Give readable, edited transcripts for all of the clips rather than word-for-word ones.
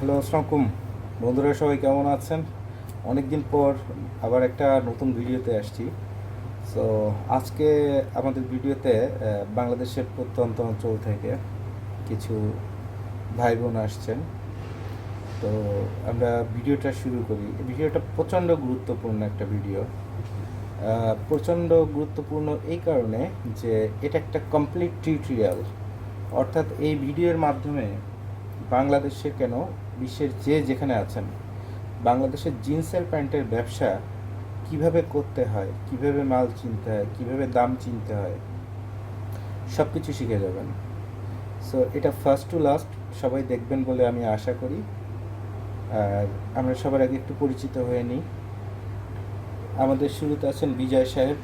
Hello, আসসালামু বন্ধুরা, সবাই কেমন আছেন? অনেক দিন পর আবার একটা নতুন ভিডিওতে আসছি। সো আজকে আমাদের ভিডিওতে বাংলাদেশের প্রত্যন্ত অঞ্চল থেকে কিছু ভাই বোন আসছেন। তো আমরা ভিডিওটা শুরু করি। এই ভিডিওটা প্রচণ্ড গুরুত্বপূর্ণ একটা ভিডিও। প্রচণ্ড গুরুত্বপূর্ণ এই কারণে যে এটা একটা কমপ্লিট টিউটোরিয়াল। অর্থাৎ এই ভিডিওর মাধ্যমে বাংলাদেশে কেন, বিশ্বের যে যেখানে আছেন, বাংলাদেশের জিন্সের প্যান্টের ব্যবসা কিভাবে করতে হয়, কিভাবে মাল চিনতে হয়, কিভাবে দাম চিনতে হয়, সব কিছু শিখে যাবেন। সো এটা ফার্স্ট টু লাস্ট সবাই দেখবেন বলে আমি আশা করি। আর আমরা সবার আগে একটু পরিচিত হয়ে নিই। আমাদের শুরুতে আছেন বিজয় সাহেব।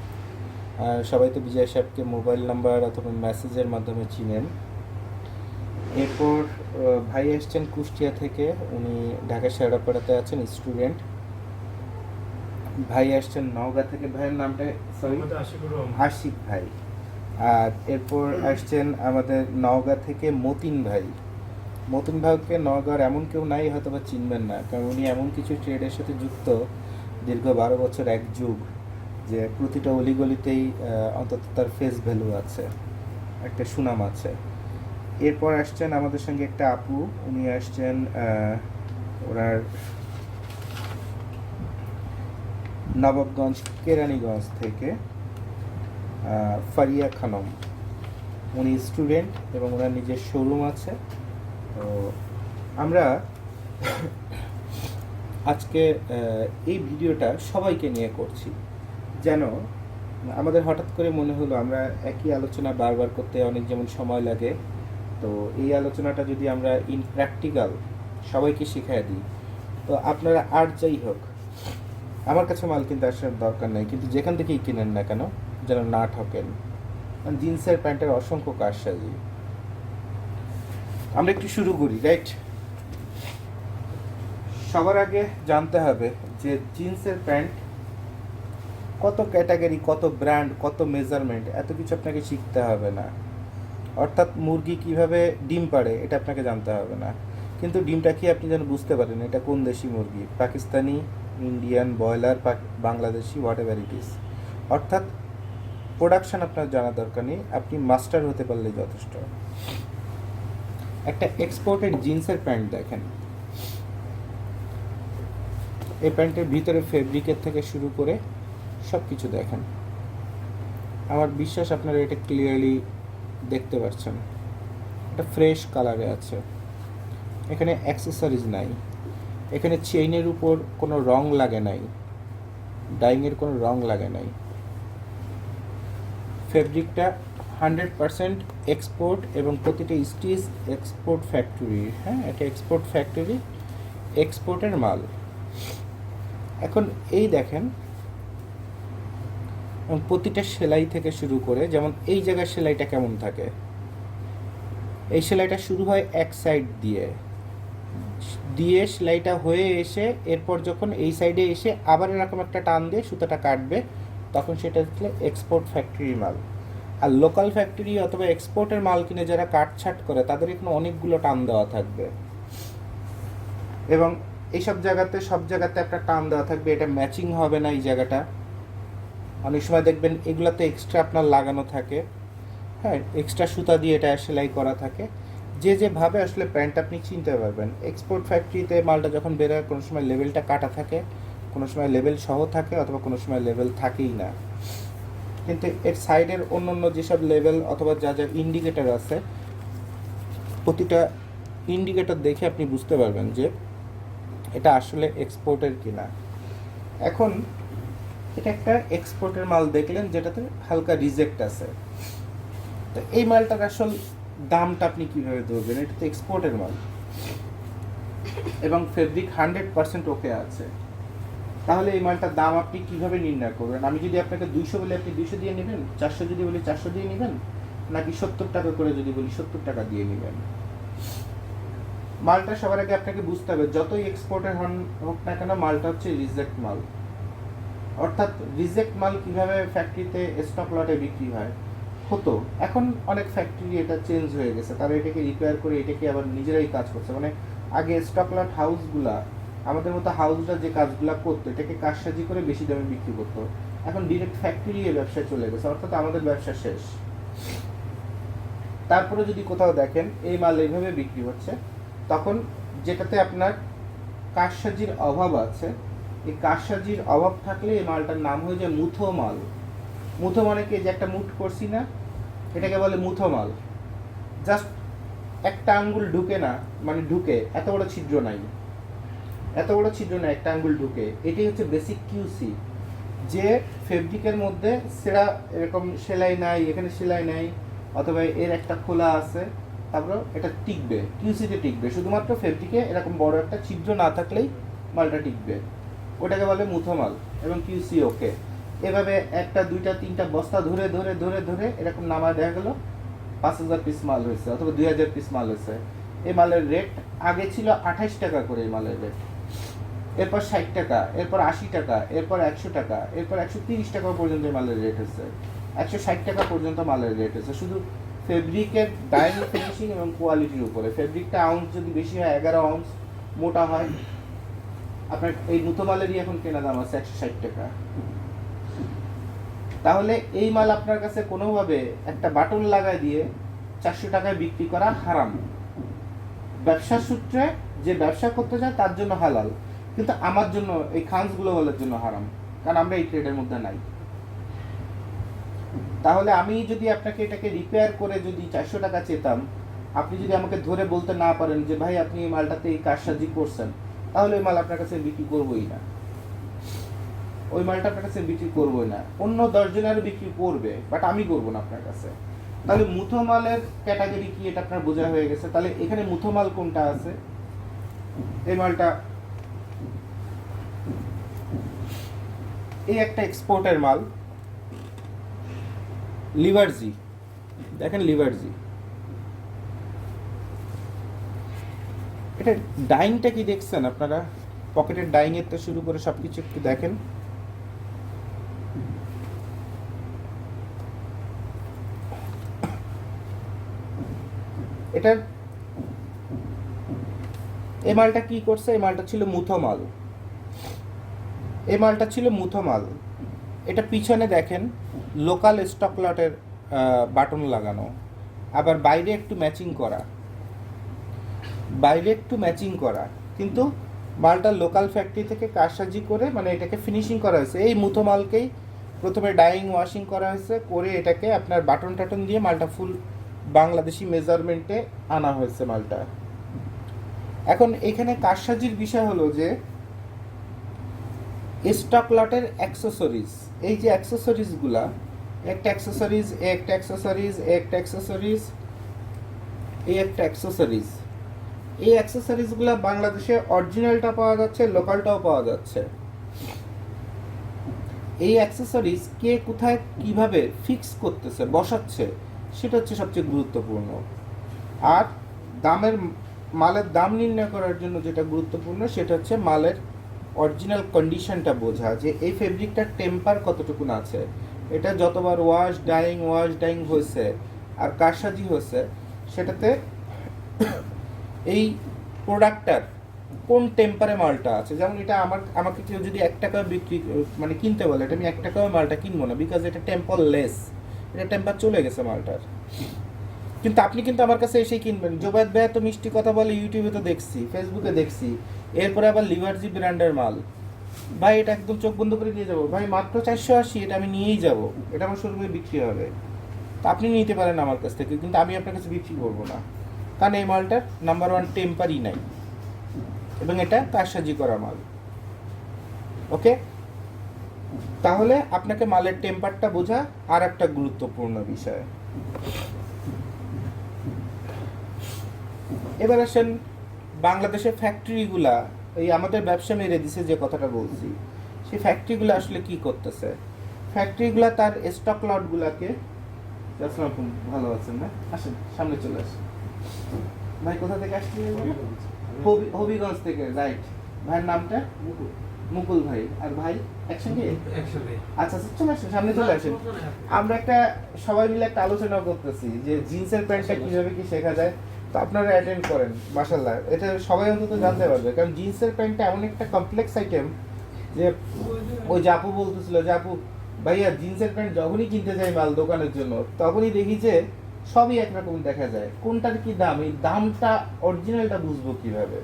সবাই তো বিজয় সাহেবকে মোবাইল নাম্বার অথবা মেসেজের মাধ্যমে চিনেন। এরপর ভাই এসছেন কুষ্টিয়া থেকে, উনি ঢাকা শেওড়াপাড়াতে আছেন, স্টুডেন্ট। ভাই আসছেন নওগাঁ থেকে, ভাইয়ের নামটা সরি, আশিক ভাই। আর এরপর আসছেন আমাদের নওগাঁ থেকে মতিন ভাই। মতিন ভাইকে নওগাঁর এমন কেউ নাই হয়তো বা চিনবেন না, কারণ উনি এমন কিছু ট্রেডের সাথে যুক্ত দীর্ঘ 12 বছর, এক যুগ, যে প্রতিটা অলিগলিতেই অন্তত তার ফেস ভ্যালু আছে, একটা সুনাম আছে। এরপর আসছেন আমাদের সঙ্গে একটা আপু, উনি আসছেন ওনার নবাবগঞ্জ কেরানীগঞ্জ থেকে, ফারিয়া খানম। উনি স্টুডেন্ট এবং ওনার নিজের শোরুম আছে। তো আমরা আজকে এই ভিডিওটা সবাইকে নিয়ে করছি, যেন আমাদের হঠাৎ করে মনে হলো আমরা একই আলোচনা বারবার করতে অনেক যেমন সময় লাগে, তো এই আলোচনাটা যদি আমরা ইন প্র্যাকটিক্যাল সবাইকে শিখিয়ে দিই, তো আপনারা আর যাই হোক আমার কাছে মাল কিনতে আসার দরকার নেই, কিন্তু যেখান থেকেই কিনেন না কেন যেন না ঠকেন। জিন্সের প্যান্টের অসংখ্য কারসাজি। আমরা একটু শুরু করি, রাইট? সবার আগে জানতে হবে যে জিন্সের প্যান্ট কত ক্যাটাগরি, কত ব্র্যান্ড, কত মেজারমেন্ট, এত কিছু আপনাকে শিখতে হবে না। অর্থাৎ মুরগি কিভাবে ডিম পাড়ে এটা আপনাকে জানতে হবে না, কিন্তু ডিমটা কি আপনি যেন বুঝতে পারেন এটা কোন দেশি মুরগি, Pakistani, Indian, broiler, Bangladeshi, what ever it is. অর্থাৎ প্রোডাকশন আপনার জানা দরকার নেই, আপনি মাস্টার হতে পারলেই যথেষ্ট। একটা এক্সপোর্টেড জিন্সের প্যান্ট দেখেন, এই প্যান্টের ভিতরে ফেব্রিকের থেকে শুরু করে সব কিছু দেখেন। আমার বিশ্বাস আপনারা এটা ক্লিয়ারলি দেখতে পাচ্ছেন। এটা ফ্রেশ কালারে আছে, এখানে অ্যাক্সেসরিজ নাই, এখানে চেইনের উপর কোনো রং লাগে নাই, ডাইংয়ের কোনো রং লাগে নাই। ফেব্রিকটা 100% এক্সপোর্ট এবং প্রতিটা স্টিচ এক্সপোর্ট ফ্যাক্টরির। হ্যাঁ, এটা এক্সপোর্ট ফ্যাক্টরি, এক্সপোর্টের মাল। এখন এই দেখেন, প্রতিটা সেলাই থেকে শুরু করে, যেমন এই জায়গার সেলাইটা কেমন থাকে, এই সেলাইটা শুরু হয় এক সাইড দিয়ে দিয়ে সেলাইটা হয়ে এসে এরপর যখন এই সাইডে এসে আবার এরকম একটা টান দিয়ে সুতাটা কাটবে, তখন সেটা হচ্ছে এক্সপোর্ট ফ্যাক্টরির মাল। আর লোকাল ফ্যাক্টরি অথবা এক্সপোর্টের মাল কিনে যারা কাটছাট করে তাদের এখানে অনেকগুলো টান দেওয়া থাকবে, এবং এইসব জায়গাতে সব জায়গাতে একটা টান দেওয়া থাকবে, এটা ম্যাচিং হবে না। এই জায়গাটা অনেক সময় দেখবেন এগুলাতে এক্সট্রা আপনার লাগানো থাকে, হ্যাঁ, এক্সট্রা সুতা দিয়ে এটা সেলাই করা থাকে। যে যেভাবে আসলে প্যান্ট আপনি চিনতে পারবেন। এক্সপোর্ট ফ্যাক্টরিতে মালটা যখন বেরোয় কোনো সময় লেভেলটা কাটা থাকে, কোনো সময় লেভেল সহ থাকে, অথবা কোনো সময় লেভেল থাকেই না। কিন্তু এর সাইডের অন্য অন্য যেসব লেভেল অথবা যা যা ইন্ডিকেটার আছে, প্রতিটা ইন্ডিকেটর দেখে আপনি বুঝতে পারবেন যে এটা আসলে এক্সপোর্টের কিনা। এখন এটা একটা এক্সপোর্টের মাল দেখলেন যেটাতে হালকা রিজেক্ট আছে, তো এই মালটার আসল দামটা আপনি কীভাবে ধরবেন? এটা তো এক্সপোর্টের মাল এবং ফেব্রিক 100% ওকে আছে, তাহলে এই মালটার দাম আপনি কীভাবে নির্ণয় করবেন? আমি যদি আপনাকে 200 বলে আপনি 200 দিয়ে নেবেন, 400 যদি বলি 400 দিয়ে নেবেন, নাকি 70 টাকা করে যদি বলি 70 টাকা দিয়ে নেবেন? মালটা সবার আগে আপনাকে বুঝতে হবে, যতই এক্সপোর্টের হোক না কেন, মালটা হচ্ছে রিজেক্ট মাল। অর্থাৎ রিজেক্ট মাল কীভাবে ফ্যাক্টরিতে স্টক লটে বিক্রি হয় হতো, এখন অনেক ফ্যাক্টরি এটা চেঞ্জ হয়ে গেছে, তারা এটাকে রিপেয়ার করে এটাকে আবার নিজেরাই কাজ করছে, মানে আগে স্টক লট হাউসগুলা আমাদের মতো হাউসরা যে কাজগুলা করতো এটাকে কারসাজি করে বেশি দামে বিক্রি করতো, এখন ডিরেক্ট ফ্যাক্টরি এ ব্যবসায় চলে গেছে, অর্থাৎ আমাদের ব্যবসা শেষ। তারপরে যদি কোথাও দেখেন এই মাল এইভাবে বিক্রি হচ্ছে, তখন যেটাতে আপনার কারসাজির অভাব আছে, এই কারসাজির অভাব থাকলে এই মালটার নাম হয়ে যায় মুথো মাল। মুথো মানে কি, যে একটা মুঠ করছি না, এটাকে বলে মুথো মাল। জাস্ট একটা আঙ্গুল ঢুকে না, মানে ঢুকে এত বড় ছিদ্র নাই, এত বড় ছিদ্র না, একটা আঙ্গুল ঢুকে, এটাই হচ্ছে বেসিক কিউসি। যে ফেব্রিকের মধ্যে সেটা এরকম সেলাই নাই, এখানে সেলাই নাই, অথবা এর একটা খোলা আছে, তারপর এটা টিকবে, কিউসিতে টিকবে, শুধুমাত্র ফেব্রিকে এরকম বড় একটা ছিদ্র না থাকলেই মালটা টিকবে, ওটাকে বলে মুথো মাল এবং কিউসি ওকে। এভাবে একটা দুইটা তিনটা বস্তা ধরে ধরে ধরে ধরে এরকম নামায় দেখা গেল 5,000 পিস মাল হয়েছে অথবা 2,000 পিস মাল হয়েছে। এই মালের রেট আগে ছিল 28 টাকা করে, এই মালের রেট, এরপর 60 টাকা, এরপর 80 টাকা, এরপর 100 টাকা, এরপর 130 টাকা পর্যন্ত এই মালের রেট হচ্ছে, 160 টাকা পর্যন্ত মালের রেট হচ্ছে, শুধু ফেব্রিকের ডাইং ফিনিশিং এবং কোয়ালিটির উপরে। ফেব্রিকটা আউন্স যদি বেশি হয়, 11 আউন্স মোটা হয়, আপনার এই মুথো মালেরই এখন কেনা দাম আছে 160 টাকা। তাহলে এই মাল আপনার কাছে কোনোভাবে একটা বাটন লাগাই দিয়ে 400 টাকায় বিক্রি করা হারাম। ব্যবসার সূত্রে যে ব্যবসা করতে চায় তার জন্য হালাল, কিন্তু আমার জন্য, এই খানস গ্লোবালের জন্য হারাম, কারণ আমরা এই ট্রেডের মধ্যে নাই। তাহলে আমি যদি আপনাকে এটাকে রিপেয়ার করে যদি 400 টাকা চেতাম, আপনি যদি আমাকে ধরে বলতে না পারেন যে ভাই আপনি এই মালটাতে এই কারসাজি করছেন, তাহলে ওই মাল আপনার কাছে বিক্রি করবোই না, ওই মালটা আপনার কাছে বিক্রি করবোই না। অন্য 10 জনের বিক্রি করবে, বাট আমি করবো না আপনার কাছে। তাহলে মুথো মালের ক্যাটাগরি কি এটা আপনার বোঝা হয়ে গেছে। তাহলে এখানে মুথো মাল কোনটা আছে, এই মালটা, এই একটা এক্সপোর্টের মাল, লিভারজি, দেখেন লিভারজি, এটা ডাইংটা কি দেখছেন আপনারা, পকেটের ডাইং এর থেকে শুরু করে সবকিছু একটু দেখেন। এটার এই মালটা কি করছে, এই মালটা ছিল মুথো মাল, এই মালটা ছিল মুথো মাল। এটা পিছনে দেখেন লোকাল স্টক লটের বাটন লাগানো, আবার বাইরে একটু ম্যাচিং করা, বাইরে একটু ম্যাচিং করা, কিন্তু মালটা লোকাল ফ্যাক্টরি থেকে কারসাজি করে মানে এটাকে ফিনিশিং করা হয়েছে। এই মুথো মালকেই প্রথমে ডাইং ওয়াশিং করা হয়েছে, করে এটাকে আপনার বাটন টাটন দিয়ে মালটা ফুল বাংলাদেশি মেজারমেন্টে আনা হয়েছে মালটা। এখন এখানে কারসাজির বিষয় হলো যে স্টক লটের অ্যাক্সেসরিজ, এই যে অ্যাক্সেসরিজগুলা, একটা অ্যাক্সেসরিজ, একটা অ্যাক্সেসরিজ, একটা অ্যাক্সেসরিজ, এই একটা অ্যাক্সেসরিজ, এই অ্যাক্সেসরিজগুলো বাংলাদেশে অরিজিনালটা পাওয়া যাচ্ছে, লোকালটাও পাওয়া যাচ্ছে। এই অ্যাক্সেসরিজ কে কোথায় কিভাবে ফিক্স করতেছে, বসাচ্ছে, সেটা হচ্ছে সবচেয়ে গুরুত্বপূর্ণ। আর মালের দাম নির্ণয় করার জন্য যেটা গুরুত্বপূর্ণ সেটা হচ্ছে মালের অরিজিনাল কন্ডিশনটা বোঝা, যে এই ফেব্রিকটার টেম্পার কতটুকু আছে, এটা যতবার ওয়াশ ডাইং হয়েছে আর কারসাজি হয়েছে, সেটাতে এই প্রোডাক্টটার কোন টেম্পারে মালটা আছে। যেমন এটা আমাকে কেউ যদি 1 টাকা বিক্রি মানে কিনতে বলে, এটা আমি 1 টাকাও মালটা কিনবো না, বিকজ এটা টেম্পার লেস, এটা টেম্পার চলে গেছে মালটার। কিন্তু আপনি কিন্তু আমার কাছে এসেই কিনবেন। জোবায়েদ ভাই তো মিষ্টি কথা বলে, ইউটিউবে তো দেখছি, ফেসবুকে দেখছি, এরপরে আবার লিভারজি ব্র্যান্ডের মাল, ভাই এটা একদম চোখ বন্ধ করে নিয়ে যাবো, ভাই মাত্র 480, এটা আমি নিয়েই যাব, এটা আমার শোরুমে বিক্রি হবে। তা আপনি নিতে পারেন আমার কাছ থেকে, কিন্তু আমি আপনার কাছে বিক্রি করবো না, কারণ এই মালটার নাম্বার 1 টেম্পারই নাই এবং এটা কারসাজি করা মাল। ওকে, তাহলে আপনাকে মালের টেম্পারটা বোঝা আর একটা গুরুত্বপূর্ণ বিষয়। এবার আসেন বাংলাদেশের ফ্যাক্টরিগুলা, এই আমাদের ব্যবসা মেরে দিছে যে কথাটা বলছি, সেই ফ্যাক্টরিগুলো আসলে কি করতেছে। ফ্যাক্টরিগুলা তার স্টক লটগুলাকে, আসসালামু আলাইকুম, ভালো আছেন না, আসেন সামনে চলে আসেন। ভাই কোথা থেকে আসছিলেন? হবিগঞ্জ থেকে, রাইট। ভাইয়ের নামটা? মুকুল ভাই। আর ভাই একসঙ্গে? আচ্ছা আচ্ছা, চলে আসেন, সামনে চলে আসেন। আমরা একটা সবাই মিলে একটা আলোচনা করতেছি যে জিন্সের প্যান্টটা কিভাবে কি শেখা যায়। তো তো আপনারা অ্যাটেন্ড করেন, মাশাআল্লাহ এটা সবাই অন্তত জানতে পারবে, কারণ জিন্সের প্যান্টটা এমন একটা কমপ্লেক্স আইটেম যে ওই যে আপু বলতেছিল যে আপু ভাইয়া জিন্সের প্যান্ট যখনই কিনতে যাই মাল দোকানের জন্য তখনই দেখি যে সবই একরকম দেখা যায়, কোনটার কি দাম, এই দামটা অরিজিনালটা বুঝবো কিভাবে।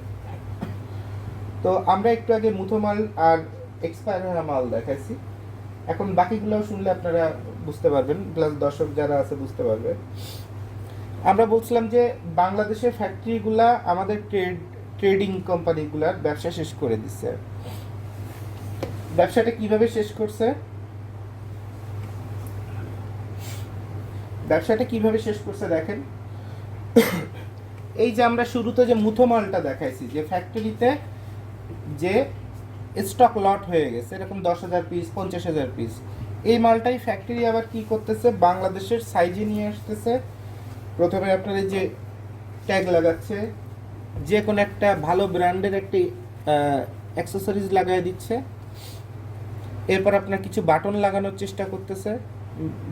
তো আমরা একটু আগে মুথো মাল আর এক্সপায়ার হওয়া মাল দেখাইছি, এখন বাকিগুলো শুনলে আপনারা বুঝতে পারবেন, প্লাস দর্শক যারা আছে বুঝতে পারবে। আমরা বলছিলাম যে বাংলাদেশের ফ্যাক্টরিগুলা আমাদের ট্রেডিং কোম্পানিগুলার ব্যবসা শেষ করে দিচ্ছে। ব্যবসাটা কিভাবে শেষ করছে, দেখেন। এই যে আমরা শুরুতে যে মুথো মালটা দেখাইছি, যে ফ্যাক্টরিতে যে স্টক লট হয়ে গেছে এরকম 10,000 পিস 50,000 পিস, এই মালটাই ফ্যাক্টরি আবার কি করতেছে বাংলাদেশের সাইজে নিয়ে আসতেছে। প্রথমে আপনার এই যে ট্যাগ লাগাচ্ছে, যে কোনো একটা ভালো ব্র্যান্ডের একটি অ্যাক্সেসরিজ লাগাই দিচ্ছে, এরপর আপনার কিছু বাটন লাগানোর চেষ্টা করতেছে,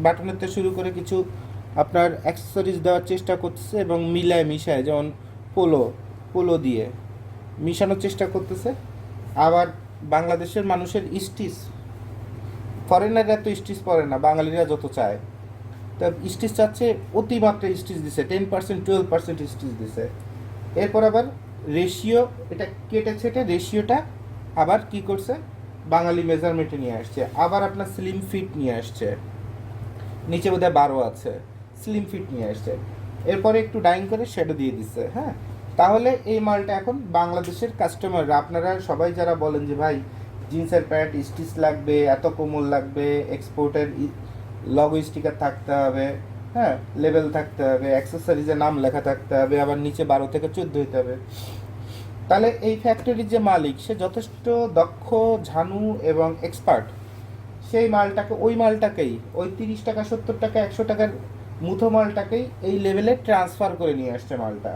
বাটনের থেকে শুরু করে কিছু আপনার অ্যাক্সেসরিজ দেওয়ার চেষ্টা করতেছে এবং মিশায় যেমন পোলো দিয়ে মিশানোর চেষ্টা করতেছে। আবার বাংলাদেশের মানুষের স্টিচ, ফরেনাররা তো স্টিচ পরে না, বাঙালিরা যত চায়, তা স্টিচ চাচ্ছে, অতিমাত্রা স্টিচ দিছে, 10% 12% স্টিচ দিছে। এরপর আবার রেশিও, এটা কেটে ছেটে রেশিওটা আবার কি করছে বাঙালি মেজারমেন্টে নিয়ে আসছে। আবার আপনার স্লিম ফিট নিয়ে আসছে, নিচে বোধহয় 12 আছে, স্লিম ফিট নিয়ে আসছে। এরপরে একটু ডাইং করে শ্যাডো দিয়ে দিচ্ছে। হ্যাঁ, তাহলে এই মালটা এখন বাংলাদেশের কাস্টমাররা, আপনারা সবাই যারা বলেন যে ভাই জিন্সের প্যান্ট স্টিচ লাগবে, এত কোমল লাগবে, এক্সপোর্টের লগো স্টিকার থাকতে হবে, হ্যাঁ লেবেল থাকতে হবে, অ্যাক্সেসরিজের নাম লেখা থাকতে হবে, আবার নিচে 12 থেকে 14 হতে হবে, তাহলে এই ফ্যাক্টরির যে মালিক সে যথেষ্ট দক্ষ, ঝানু এবং এক্সপার্ট, সেই মালটাকে ওই 30 টাকা 70 টাকা 100 টাকার মুথো মালটাকেই এই লেভেলে ট্রান্সফার করে নিয়ে আসছে মালটা।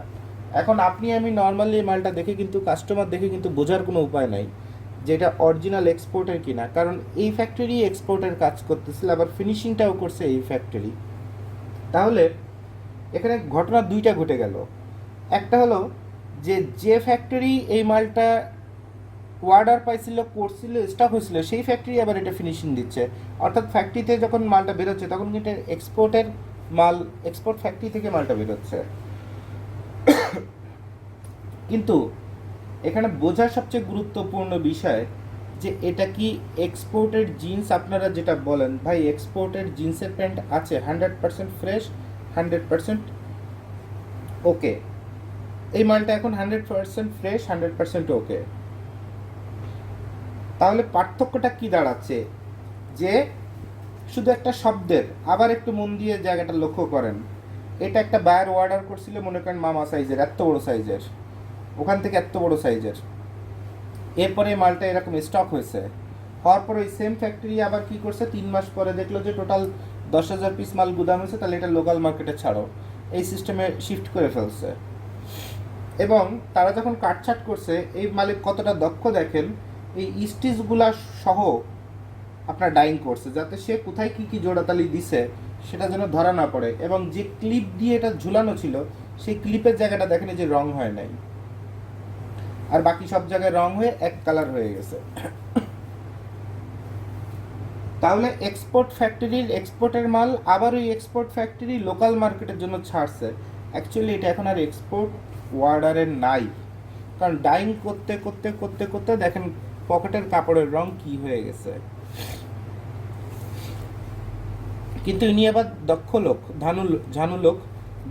এখন আপনি আমি নর্মালি এই মালটা দেখে কিন্তু, কাস্টমার দেখে কিন্তু বোঝার কোনো উপায় নাই যেটা অরিজিনাল এক্সপোর্টের কিনা, কারণ এই ফ্যাক্টরি এক্সপোর্টের কাজ করতেছিল, আবার ফিনিশিংটাও করছে এই ফ্যাক্টরি। তাহলে এখানে ঘটনা দুইটা ঘটে গেল। একটা হলো যে ফ্যাক্টরি এই মালটা অর্ডার পাইছিল, করছিল, স্টক হয়েছিল, সেই ফ্যাক্টরি আবার এটা ফিনিশিং দিচ্ছে, অর্থাৎ ফ্যাক্টরিতে যখন মালটা বেরোচ্ছে তখন কিন্তু এক্সপোর্টের মাল, এক্সপোর্ট ফ্যাক্টরি থেকে মালটা বেরোচ্ছে। কিন্তু এখানে বোঝার সবচেয়ে গুরুত্বপূর্ণ বিষয় যে এটা কি এক্সপোর্টেড জিন্স, আপনারা যেটা বলেন ভাই এক্সপোর্টেড জিন্সের প্যান্ট আছে 100% ফ্রেশ, 100% ওকে, এই মালটা এখন 100% ফ্রেশ, 100% ওকে। তাহলে পার্থক্যটা কি দাঁড়াচ্ছে, যে শুধু একটা শব্দের, আবার একটু মন দিয়ে জায়গাটা লক্ষ্য করেন, এটা একটা বায়ার অর্ডার করছিল মনে করেন মামা সাইজের, এত বড় সাইজের, ওখান থেকে এত বড় সাইজের, এরপরে মালটা এরকম স্টক হয়েছে, হওয়ার পর ওই সেম ফ্যাক্টরি আবার কি করছে 3 মাস পরে দেখলো যে টোটাল 10,000 পিস মাল গুদাম হয়েছে, তাহলে এটা লোকাল মার্কেটে ছাড়ো, এই সিস্টেমে শিফট করে ফেলছে। এবং তারা যখন কাটছাট করছে, এই মালিক কতটা দক্ষ দেখেন, এই স্টিচগুলা সহ আপনার ডাইং করছে, যাতে সে কোথায় কি কি জোড়াতালি দিছে সেটা যেন ধরা না পড়ে, এবং যে ক্লিপ দিয়ে এটা ঝুলানো ছিল সেই ক্লিপের জায়গাটা দেখেন যে রং হয় নাই, আর বাকি সব জায়গায় রং হয়ে এক কালার হয়ে গেছে। তাহলে এক্সপোর্ট ফ্যাক্টরির এক্সপোর্টের মাল আবার ওই এক্সপোর্ট ফ্যাক্টরি লোকাল মার্কেটের জন্য ছাড়ছে। অ্যাকচুয়ালি এটা এখন আর এক্সপোর্ট অর্ডারের নাই, কারণ ডাইং করতে করতে করতে করতে দেখেন পকেটের কাপড়ের রং কি হয়ে গেছে। কিন্তু ইনি আবার দক্ষ লোক, ঝানু লোক,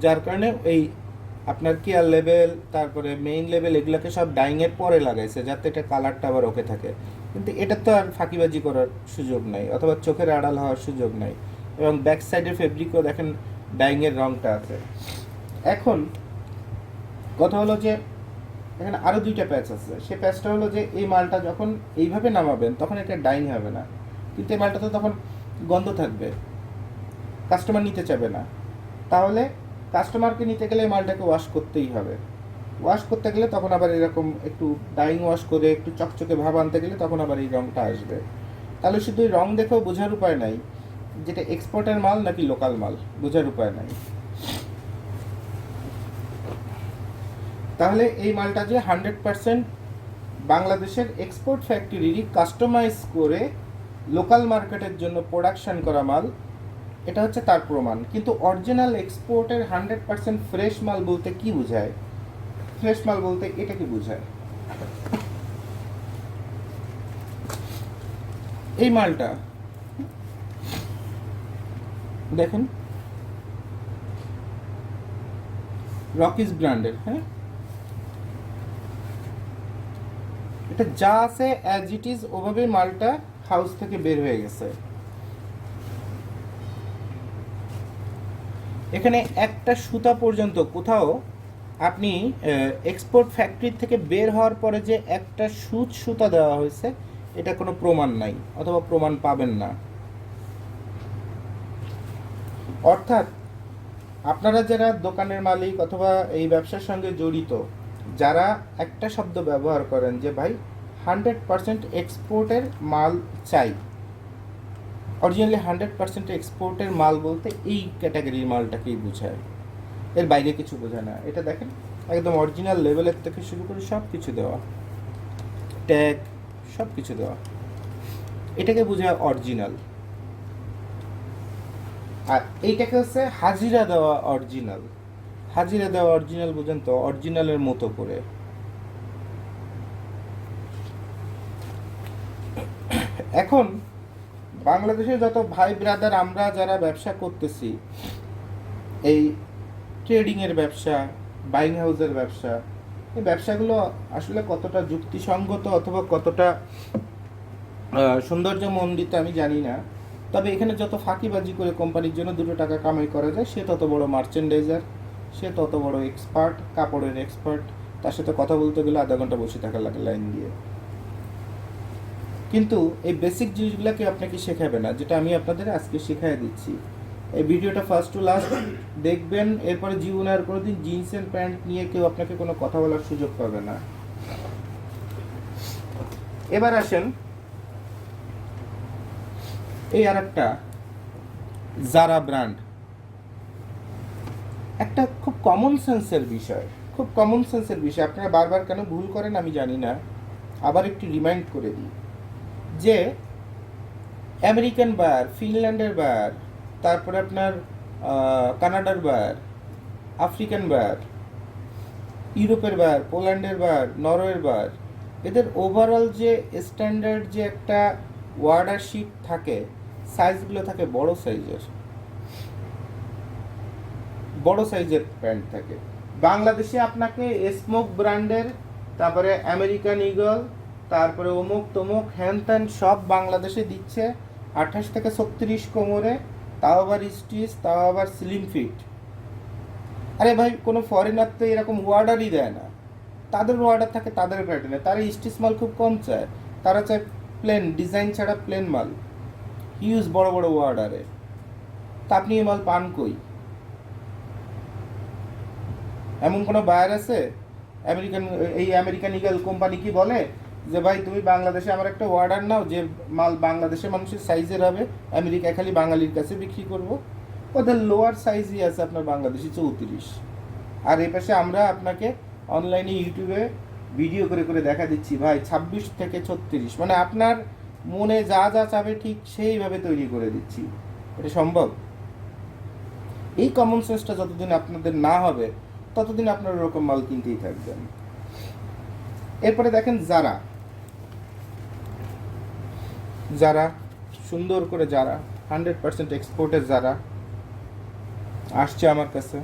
যার কারণে এই আপনার কেয়ার লেভেল, তারপরে মেইন লেভেল, এগুলোকে সব ডাইংয়ের পরে লাগাইছে যাতে এটা কালারটা আবার ওকে থাকে। কিন্তু এটা তো আর ফাঁকিবাজি করার সুযোগ নাই, অথবা চোখের আড়াল হওয়ার সুযোগ নাই, এবং ব্যাক সাইডের ফেব্রিকও দেখেন ডাইংয়ের রংটা আছে। এখন কথা হলো যে এখানে আরও 2টা প্যাচ আছে, সে প্যাচটা হলো যে এই মালটা যখন এইভাবে নামাবেন তখন এটা ডাইং হবে না, কিন্তু এই মালটা তো তখন গন্ধ থাকবে, কাস্টমার নিতে চাবে না। তাহলে কাস্টমারকে নিতে গেলে এই মালটাকে ওয়াশ করতেই হবে, ওয়াশ করতে গেলে তখন আবার এরকম একটু ডাইং ওয়াশ করে একটু চকচকে ভাব আনতে গেলে তখন আবার এই রঙটা আসবে। তাহলে শুধু এই রং দেখেও বোঝার উপায় নাই যেটা এক্সপোর্টের মাল নাকি লোকাল মাল, বোঝার উপায় নাই। তাহলে এই মালটা যে 100% বাংলাদেশের এক্সপোর্ট ফ্যাক্টরি কাস্টমাইজ করে লোকাল মার্কেটের জন্য প্রোডাকশন করা মাল, এটা হচ্ছে তার প্রমাণ। কিন্তু অরিজিনাল এক্সপোর্টের 100% ফ্রেশ মাল বলতে কি বোঝায়? ফ্রেশ মাল বলতে এটা কি বোঝায়? এই মালটা দেখেন, রকিস ব্র্যান্ডের, হ্যাঁ, এটা যা আছে অ্যাজ ইট ইজ ওভাবেই মালটা হাউস থেকে বের হয়ে গেছে। এখানে একটা সুতা পর্যন্ত কোথাও আপনি এক্সপোর্ট ফ্যাক্টরি থেকে বের হওয়ার পরে যে একটা সুতা দেওয়া হয়েছে, এটা কোনো প্রমাণ নাই অথবা প্রমাণ পাবেন না। অর্থাৎ আপনারা যারা দোকানের মালিক অথবা এই ব্যবসার সঙ্গে জড়িত, যারা একটা শব্দ ব্যবহার করেন যে ভাই 100% এক্সপোর্টের মাল চাই, অরিজিনালি 100% এক্সপোর্টের মাল বলতে এই ক্যাটাগরির মালটাকেই বোঝায়, এর বাইরে কিছু বোঝায় না। এটা দেখেন একদম অরিজিনাল লেভেলের থেকে শুরু করে সব কিছু দেওয়া, ট্যাগ সব কিছু দেওয়া, এটাকে বোঝায় অরিজিনাল। আর এইটাকে হচ্ছে হাজিরা দেওয়া অরিজিনাল। হাজিরা দেওয়া অরিজিনাল বোঝেন তো, অরিজিনালের মতো করে। এখন বাংলাদেশের যত ভাই ব্রাদার আমরা যারা ব্যবসা করতেছি, এই ট্রেডিংয়ের ব্যবসা, বাইং হাউসের ব্যবসা, এই ব্যবসাগুলো আসলে কতটা যুক্তিসঙ্গত অথবা কতটা সৌন্দর্যমণ্ডিত আমি জানি না। তবে এখানে যত ফাঁকিবাজি করে কোম্পানির জন্য 2 টাকা কামাই করা যায়, সে তত বড় মার্চেন্ডাইজার, সে তত বড় এক্সপার্ট, কাপড়ের এক্সপার্ট। তার সাথে কথা বলতে গেলে আধা ঘন্টা বসে থাকা লাগে লাইন দিয়ে। কিন্তু এই বেসিক জিনিসগুলোকে আপনাকে শেখাবে না, যেটা আমি আপনাদের আজকে শেখাই দিচ্ছি। এই ভিডিওটা ফার্স্ট টু লাস্ট দেখবেন, এরপরে জীবনে আর কোনোদিন জিন্স এন্ড প্যান্ট নিয়ে কেউ আপনাকে কোনো কথা বলার সুযোগ পাবে না। এবার আসেন এই আর একটা জারা ব্র্যান্ড, একটা খুব কমন সেন্সের বিষয়, খুব কমন সেন্সের বিষয়। আপনারা বারবার কেন ভুল করেন আমি জানি না, আবার একটু রিমাইন্ড করে দিই যে আমেরিকান বায়ার, ফিনল্যান্ডের বায়ার, তারপরে আপনার কানাডার বায়ার, আফ্রিকান বায়ার, ইউরোপের বায়ার, পোল্যান্ডের বায়ার, নরওয়ের বায়ার, এদের ওভারঅল যে স্ট্যান্ডার্ড যে একটা ওয়ার্ডার শিট থাকে, সাইজগুলো থাকে বড় সাইজের, বড় সাইজের প্যান্ট থাকে। বাংলাদেশে আপনাকে স্মোক ব্র্যান্ডের, তারপরে আমেরিকান ইগল, তারপরে অমুক তমুক হ্যান ত্যান সব বাংলাদেশে দিচ্ছে 28 থেকে 36 কোমরে, তাও আবার স্টিচ, তাও আবার স্লিম ফিট। আরে ভাই, কোনো ফরেনার তো এরকম ওয়ার্ডারই দেয় না, তাদের ওয়ার্ডার থাকে তাদের প্যাটার্নে, তারা স্টিচ মাল খুব কম চায়, তারা চায় প্লেন ডিজাইন ছাড়া প্লেন মাল, হিউজ বড় বড় ওয়ার্ডারে। তা আপনি এই মাল পান কই? এমন কোনো বায়ার আছে? আমেরিকান ইগল কোম্পানি কি বলে যে ভাই তুমি বাংলাদেশে আমার একটা অর্ডার নাও, যে মাল বাংলাদেশে মানুষের সাইজের হবে, আমেরিকা খালি বাঙালির কাছে বিক্রি করব? ওদের লোয়ার সাইজই আছে আপনার বাংলাদেশি 34, আর এই পাশে আমরা আপনাকে অনলাইনে ইউটিউবে ভিডিও করে করে দেখা দিচ্ছি ভাই 26 থেকে 36, মানে আপনার মনে যা যা চাবে ঠিক সেইভাবে তৈরি করে দিচ্ছি। এটা সম্ভব? এই কমন সেন্সটা যতদিন আপনাদের না হবে ততদিন আপনার ওরকম মাল কিনতেই থাকবেন। এরপরে দেখেন যারা, যারা সুন্দর করে, যারা 100% এক্সপোর্টের যারা আসছে আমার কাছে।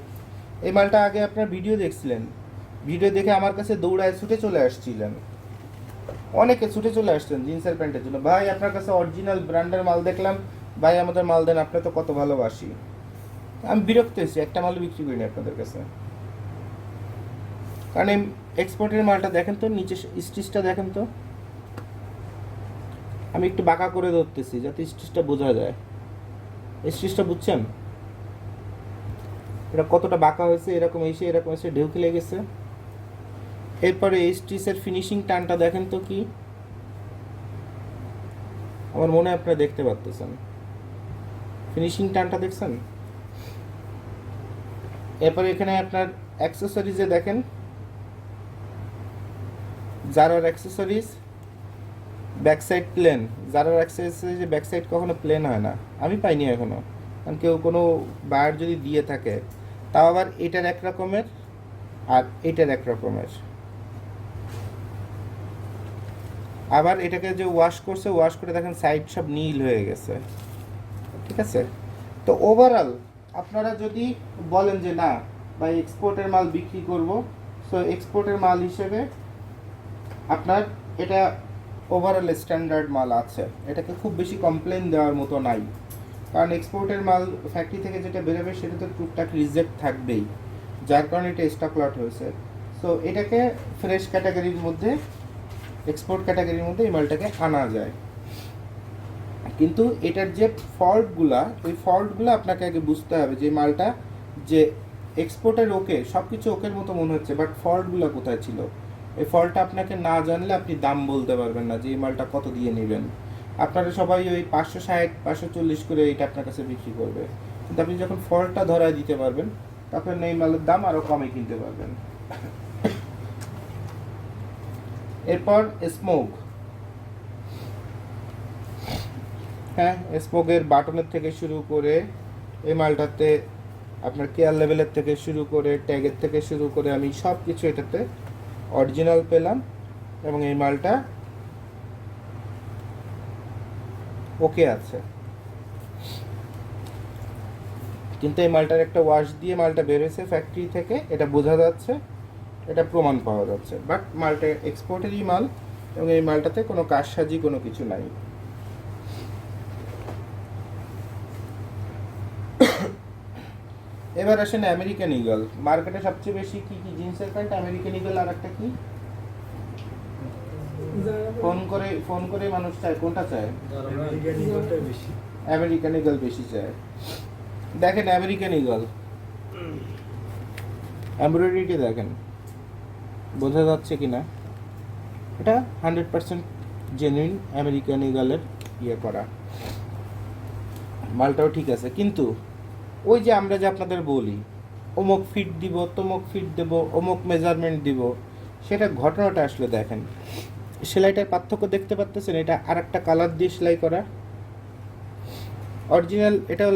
এই মালটা আগে আপনার ভিডিও দেখছিলেন, ভিডিও দেখে আমার কাছে দৌড়ায় ছুটে চলে আসছিলেন, অনেকে ছুটে চলে আসছেন জিন্সের প্যান্টের জন্য। ভাই আপনার কাছে অরিজিনাল ব্র্যান্ডের মাল দেখলাম, ভাই আমাদের মাল দেন, আপনি তো কত ভালোবাসি। আমি বিরক্ত হয়েছি, একটা মাল বিক্রি করিনি আপনাদের কাছে। কারণ এই এক্সপোর্টের মালটা দেখেন তো, নিচে স্টিচটা দেখেন তো, আমি একটু বাঁকা করে ধরতেছি যাতে স্টিচটা বোঝা যায়। স্টিচটা বুঝছেন এটা কতটা বাঁকা হয়েছে, এরকম এসে ঢেউ খেলে গেছে। এরপরে এই স্টিচের ফিনিশিং টানটা দেখেন তো কি, আমার মনে হয় আপনারা দেখতে পাচ্ছেন ফিনিশিং টানটা, দেখছেন? এরপরে এখানে আপনার অ্যাক্সেসরিজে দেখেন জারার অ্যাক্সেসরিজ ব্যাক সাইড প্লেন। জারার অ্যাক্সেসরিজ ব্যাক সাইড কখনো প্লেন হয় না, আমি পাইনি এখনো। কারণ কেউ কোনো বায়ার যদি দিয়ে থাকে, তাও আবার এটার এক রকমের আর এটার এক রকমের। আবার এটাকে যে ওয়াশ করছে, ওয়াশ করে দেখেন সাইড সব নীল হয়ে গেছে, ঠিক আছে। তো ওভারঅল আপনারা যদি বলেন যে না ভাই এক্সপোর্টের মাল বিক্রি করব, সো এক্সপোর্টের মাল হিসেবে আপনার এটা ওভারঅল স্ট্যান্ডার্ড মাল আছে, এটাকে খুব বেশি কমপ্লেন দেওয়ার মতো নাই। কারণ এক্সপোর্টের মাল ফ্যাক্টরি থেকে যেটা বেরোবে সেটা তো টুকটাক রিজেক্ট থাকবেই, যার কারণে এটা স্টক লট হয়েছে। সো এটাকে ফ্রেশ ক্যাটাগরির মধ্যে, এক্সপোর্ট ক্যাটাগরির মধ্যে এই মালটাকে আনা যায়। কিন্তু এটার যে ফল্টগুলা, ওই ফল্টগুলো আপনাকে আগে বুঝতে হবে যে মালটা যে এক্সপোর্টের ওকে সব কিছু ওকের মতো মনে হচ্ছে, বাট ফল্টগুলো কোথায় ছিল, এই ফল্টটা আপনাকে না জানলে আপনি দাম বলতে পারবেন না যে এই মালটা কত দিয়ে নেবেন। আপনারা সবাই ওই 560 540 করে এটা আপনার কাছে বিক্রি করবে, কিন্তু আপনি যখন ফল্টটা ধরায় দিতে পারবেন তখন এই মালের দাম আরও কমে কিনতে পারবেন। এরপর স্মোক। হ্যাঁ, স্মোকের বাটনের থেকে শুরু করে এই মালটাতে আপনার কেয়ার লেভেলের থেকে শুরু করে ট্যাগের থেকে শুরু করে আমি সব কিছু এটাতে অরিজিনাল পেলাম, এবং এই মালটা ওকে আছে। কিন্তু এই মালটার একটা ওয়াশ দিয়ে মালটা বেরোয়েছে ফ্যাক্টরি থেকে, এটা বোঝা যাচ্ছে, এটা প্রমাণ পাওয়া যাচ্ছে, বাট মালটা এক্সপোর্টেরই মাল, এবং এই মালটাতে কোনো কারসাজি কোনো কিছু নাই। এবার আসেন আমেরিকান ঈগল। মার্কেটে সবচেয়ে বেশি কি কি জিন্সের প্যান্ট, আমেরিকান ঈগল আর একটা কি ফোন করে মানুষ চায়, কোনটা চায়? আমেরিকান ঈগল বেশি চায়। দেখেন আমেরিকান ঈগল এমব্রয়ডারিটি দেখেন, বোঝা যাচ্ছে কিনা, এটা 100% জেনুইন আমেরিকান ঈগলের ইয়ে করা, মালটাও ঠিক আছে। কিন্তু ওই যে আমরা যে আপনাদের বলি অমুক ফিট দিব, তমুক ফিট দেব, অমুক মেজারমেন্ট দিব, সেটা ঘটনাটা আসলে দেখেন, সেলাইটার পার্থক্য দেখতে পাচ্ছেন। এটা আর একটা কালার দিয়ে সেলাই করা, অরিজিনাল এটাও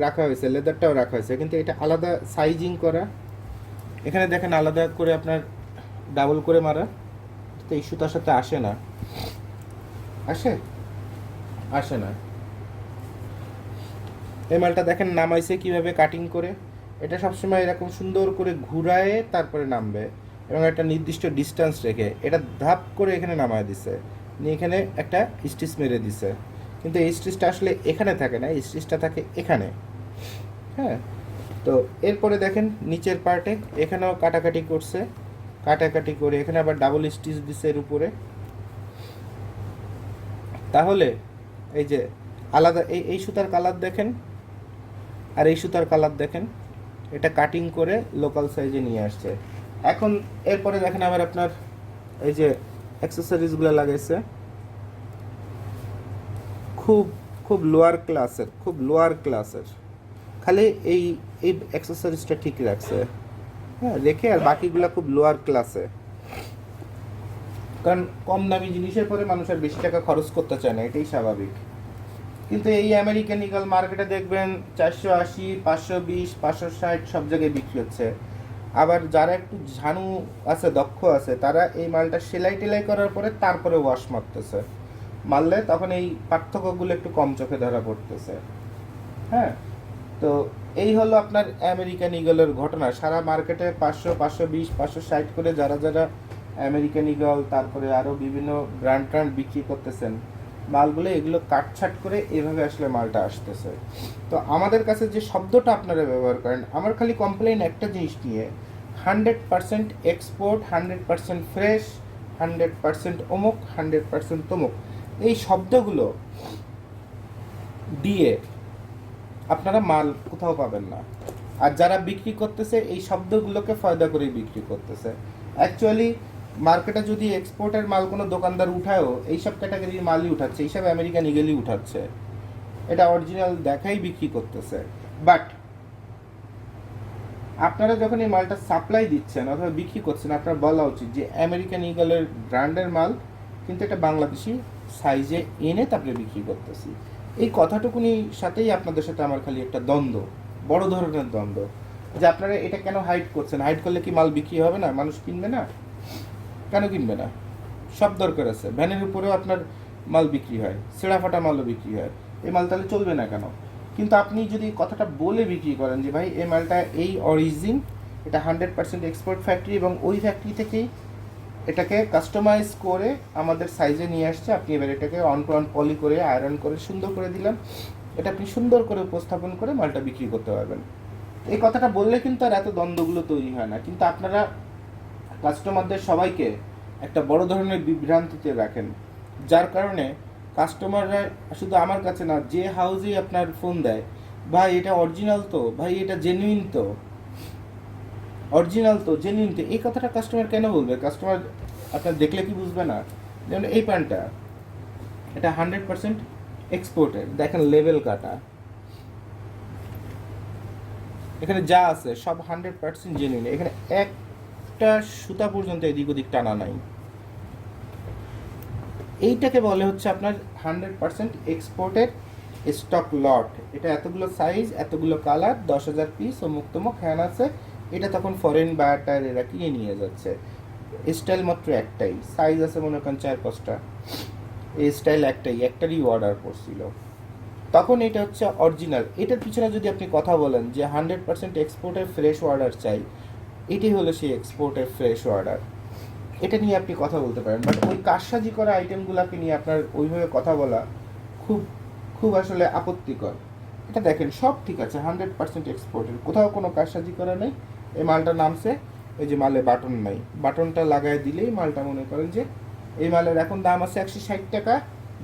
রাখা হয়েছে, লেদারটাও রাখা হয়েছে, কিন্তু এটা আলাদা সাইজিং করা। এখানে দেখেন আলাদা করে আপনার ডাবল করে মারা, তো এই সুতার সাথে আসে না, আসে না। এই মালটা দেখেন নামাইছে কিভাবে কাটিং করে, এটা সবসময় এরকম সুন্দর করে ঘুরায়ে তারপরে নামবে, এবং একটা নির্দিষ্ট ডিস্টেন্স রেখে এটা ধাপ করে এখানে নামায় দিছে, নিয়ে এখানে একটা স্টিচ মেরে দিছে। কিন্তু এই স্টিচটা আসলে এখানে থাকে না, এই স্টিচটা থাকে এখানে। হ্যাঁ, তো এরপরে দেখেন নিচের পার্টে এখানেও কাটাকাটি করছে, কাটাকাটি করে এখানে আবার ডাবল স্টিচ দিছে এর উপরে। তাহলে এই যে আলাদা এই সুতার কালার দেখেন আর এই সুতার কালার দেখেন, এটা কাটিং করে লোকাল সাইজে নিয়ে আসছে। এখন এরপরে দেখেন আবার আপনার এই যে অ্যাক্সেসরিজগুলো লাগাইছে, খুব খুব লোয়ার ক্লাসের, খালি এই এই অ্যাক্সেসরিজটা ঠিক রাখছে, হ্যাঁ রেখে, আর বাকিগুলো খুব লোয়ার ক্লাসে। কারণ কম দামি জিনিসের পরে মানুষ আর বেশি টাকা খরচ করতে চায় না, এটাই স্বাভাবিক। কিন্তু এই আমেরিকান ঈগল মার্কেটে দেখবেন 480, 520, 560 সব জায়গায় বিক্রি হচ্ছে। আবার যারা একটু ঝানু আছে, দক্ষ আছে, তারা এই মালটা সেলাই টেলাই করার পরে তারপরে ওয়াশ মারতেছে, মারলে তখন এই পার্থক্যগুলো একটু কম চোখে ধরা পড়তেছে। হ্যাঁ, তো এই হলো আপনার আমেরিকান ঈগলের ঘটনা। সারা মার্কেটে 500, 520, 560 করে যারা যারা আমেরিকান ঈগল, তারপরে আরও বিভিন্ন ব্র্যান্ড বিক্রি করতেছেন মালগুলো, এগুলো কাটছাট করে এভাবে আসলে মালটা আসতেছে। তো আমাদের কাছে যে শব্দটা আপনারা ব্যবহার করেন, আমার খালি কমপ্লেইন একটা জিনিস নিয়ে, 100% এক্সপোর্ট, 100% ফ্রেশ, 100% অমুক, 100% তমুক, এই শব্দগুলো দিয়ে আপনারা মাল কোথাও পাবেন না। আর যারা বিক্রি করতেছে এই শব্দগুলোকে ফায়দা করে বিক্রি করতেছে। অ্যাকচুয়ালি মার্কেটে যদি এক্সপোর্টের মাল কোনো দোকানদার উঠায়ও, এইসব ক্যাটাগরির মালই উঠাচ্ছে, এইসব আমেরিকান ঈগলই উঠাচ্ছে, এটা অরিজিনাল দেখাই বিক্রি করতেছে। বাট আপনারা যখন এই মালটা সাপ্লাই দিচ্ছেন অথবা বিক্রি করছেন, আপনার বলা উচিত যে আমেরিকান ইগলের ব্র্যান্ডের মাল, কিন্তু এটা বাংলাদেশি সাইজে এনে তারপরে বিক্রি করতেছি। এই কথাটুকুনি সাথেই আপনাদের সাথে আমার খালি একটা দ্বন্দ্ব, বড় ধরনের দ্বন্দ্ব, যে আপনারা এটা কেন হাইড করছেন? হাইড করলে কি মাল বিক্রি হবে না? মানুষ কিনবে না? কেন কিনবে না? সব দরকার আছে। ভ্যানের উপরেও আপনার মাল বিক্রি হয়, ছেঁড়া ফাটা মালও বিক্রি হয়। এই মাল তাহলে চলবে না কেন? কিন্তু আপনি যদি কথাটা বলে বিক্রি করেন যে ভাই এই মালটা এই অরিজিন, এটা 100% এক্সপোর্ট ফ্যাক্টরি এবং ওই ফ্যাক্টরি থেকেই এটাকে কাস্টমাইজ করে আমাদের সাইজে নিয়ে আসছে, আপনি এবার এটাকে অন টু অন পলি করে আয়রন করে সুন্দর করে দিলাম, এটা আপনি সুন্দর করে উপস্থাপন করে মালটা বিক্রি করতে পারবেন। এই কথাটা বললে কিন্তু আর এত দ্বন্দ্বগুলো তৈরি হয় না। কিন্তু আপনারা কাস্টমারদের সবাইকে একটা বড় ধরনের বিভ্রান্তিতে রাখেন, যার কারণে কাস্টমাররা শুধু আমার কাছে না, যে হাউসেই আপনার ফোন দেয়, ভাই এটা অরিজিনাল তো, ভাই এটা জেনুইন তো, অরিজিনাল তো, জেনুইন তো, এই কথাটা কাস্টমার কেন বলবে? কাস্টমার আপনার দেখলে কি বুঝবে না? যেমন এই প্যান্টটা, এটা 100% এক্সপোর্টের, দেখেন লেবেল কাটা, এখানে যা আছে সব 100% জেনুইন, এখানে একটা সুতা পর্যন্ত এদিক ওদিক টানা নাই। এইটাকে বলে হচ্ছে আপনার 100% এক্সপোর্টের স্টক লট। এটা এতগুলো সাইজ, এতগুলো কালার, 10,000 পিস ও মুক্তমুখ হ্যান আছে। এটা তখন ফরেন বায়ার এরা কিনে নিয়ে যাচ্ছে। স্টাইল মাত্র একটাই, সাইজ আছে মনে করেন 4-5টা, এই স্টাইল একটারই অর্ডার করছিল। তখন এটা হচ্ছে অরিজিনাল। এটার পিছনে যদি আপনি কথা বলেন যে 100% এক্সপোর্টের ফ্রেশ অর্ডার চাই, এটাই হলো সেই এক্সপোর্টের ফ্রেশ অর্ডার, এটা নিয়ে আপনি কথা বলতে পারেন। বাট ওই কারসাজি করা আইটেমগুলোকে নিয়ে আপনার ওইভাবে কথা বলা খুব খুব আসলে আপত্তিকর। এটা দেখেন সব ঠিক আছে, 100% এক্সপোর্টের, কোথাও কোনো কারসাজি করা নেই। এই মালটা নামছে, এই যে মালে বাটন নাই, বাটনটা লাগাই দিলেই মালটা মনে করেন যে এই মালের এখন দাম আছে 160 টাকা।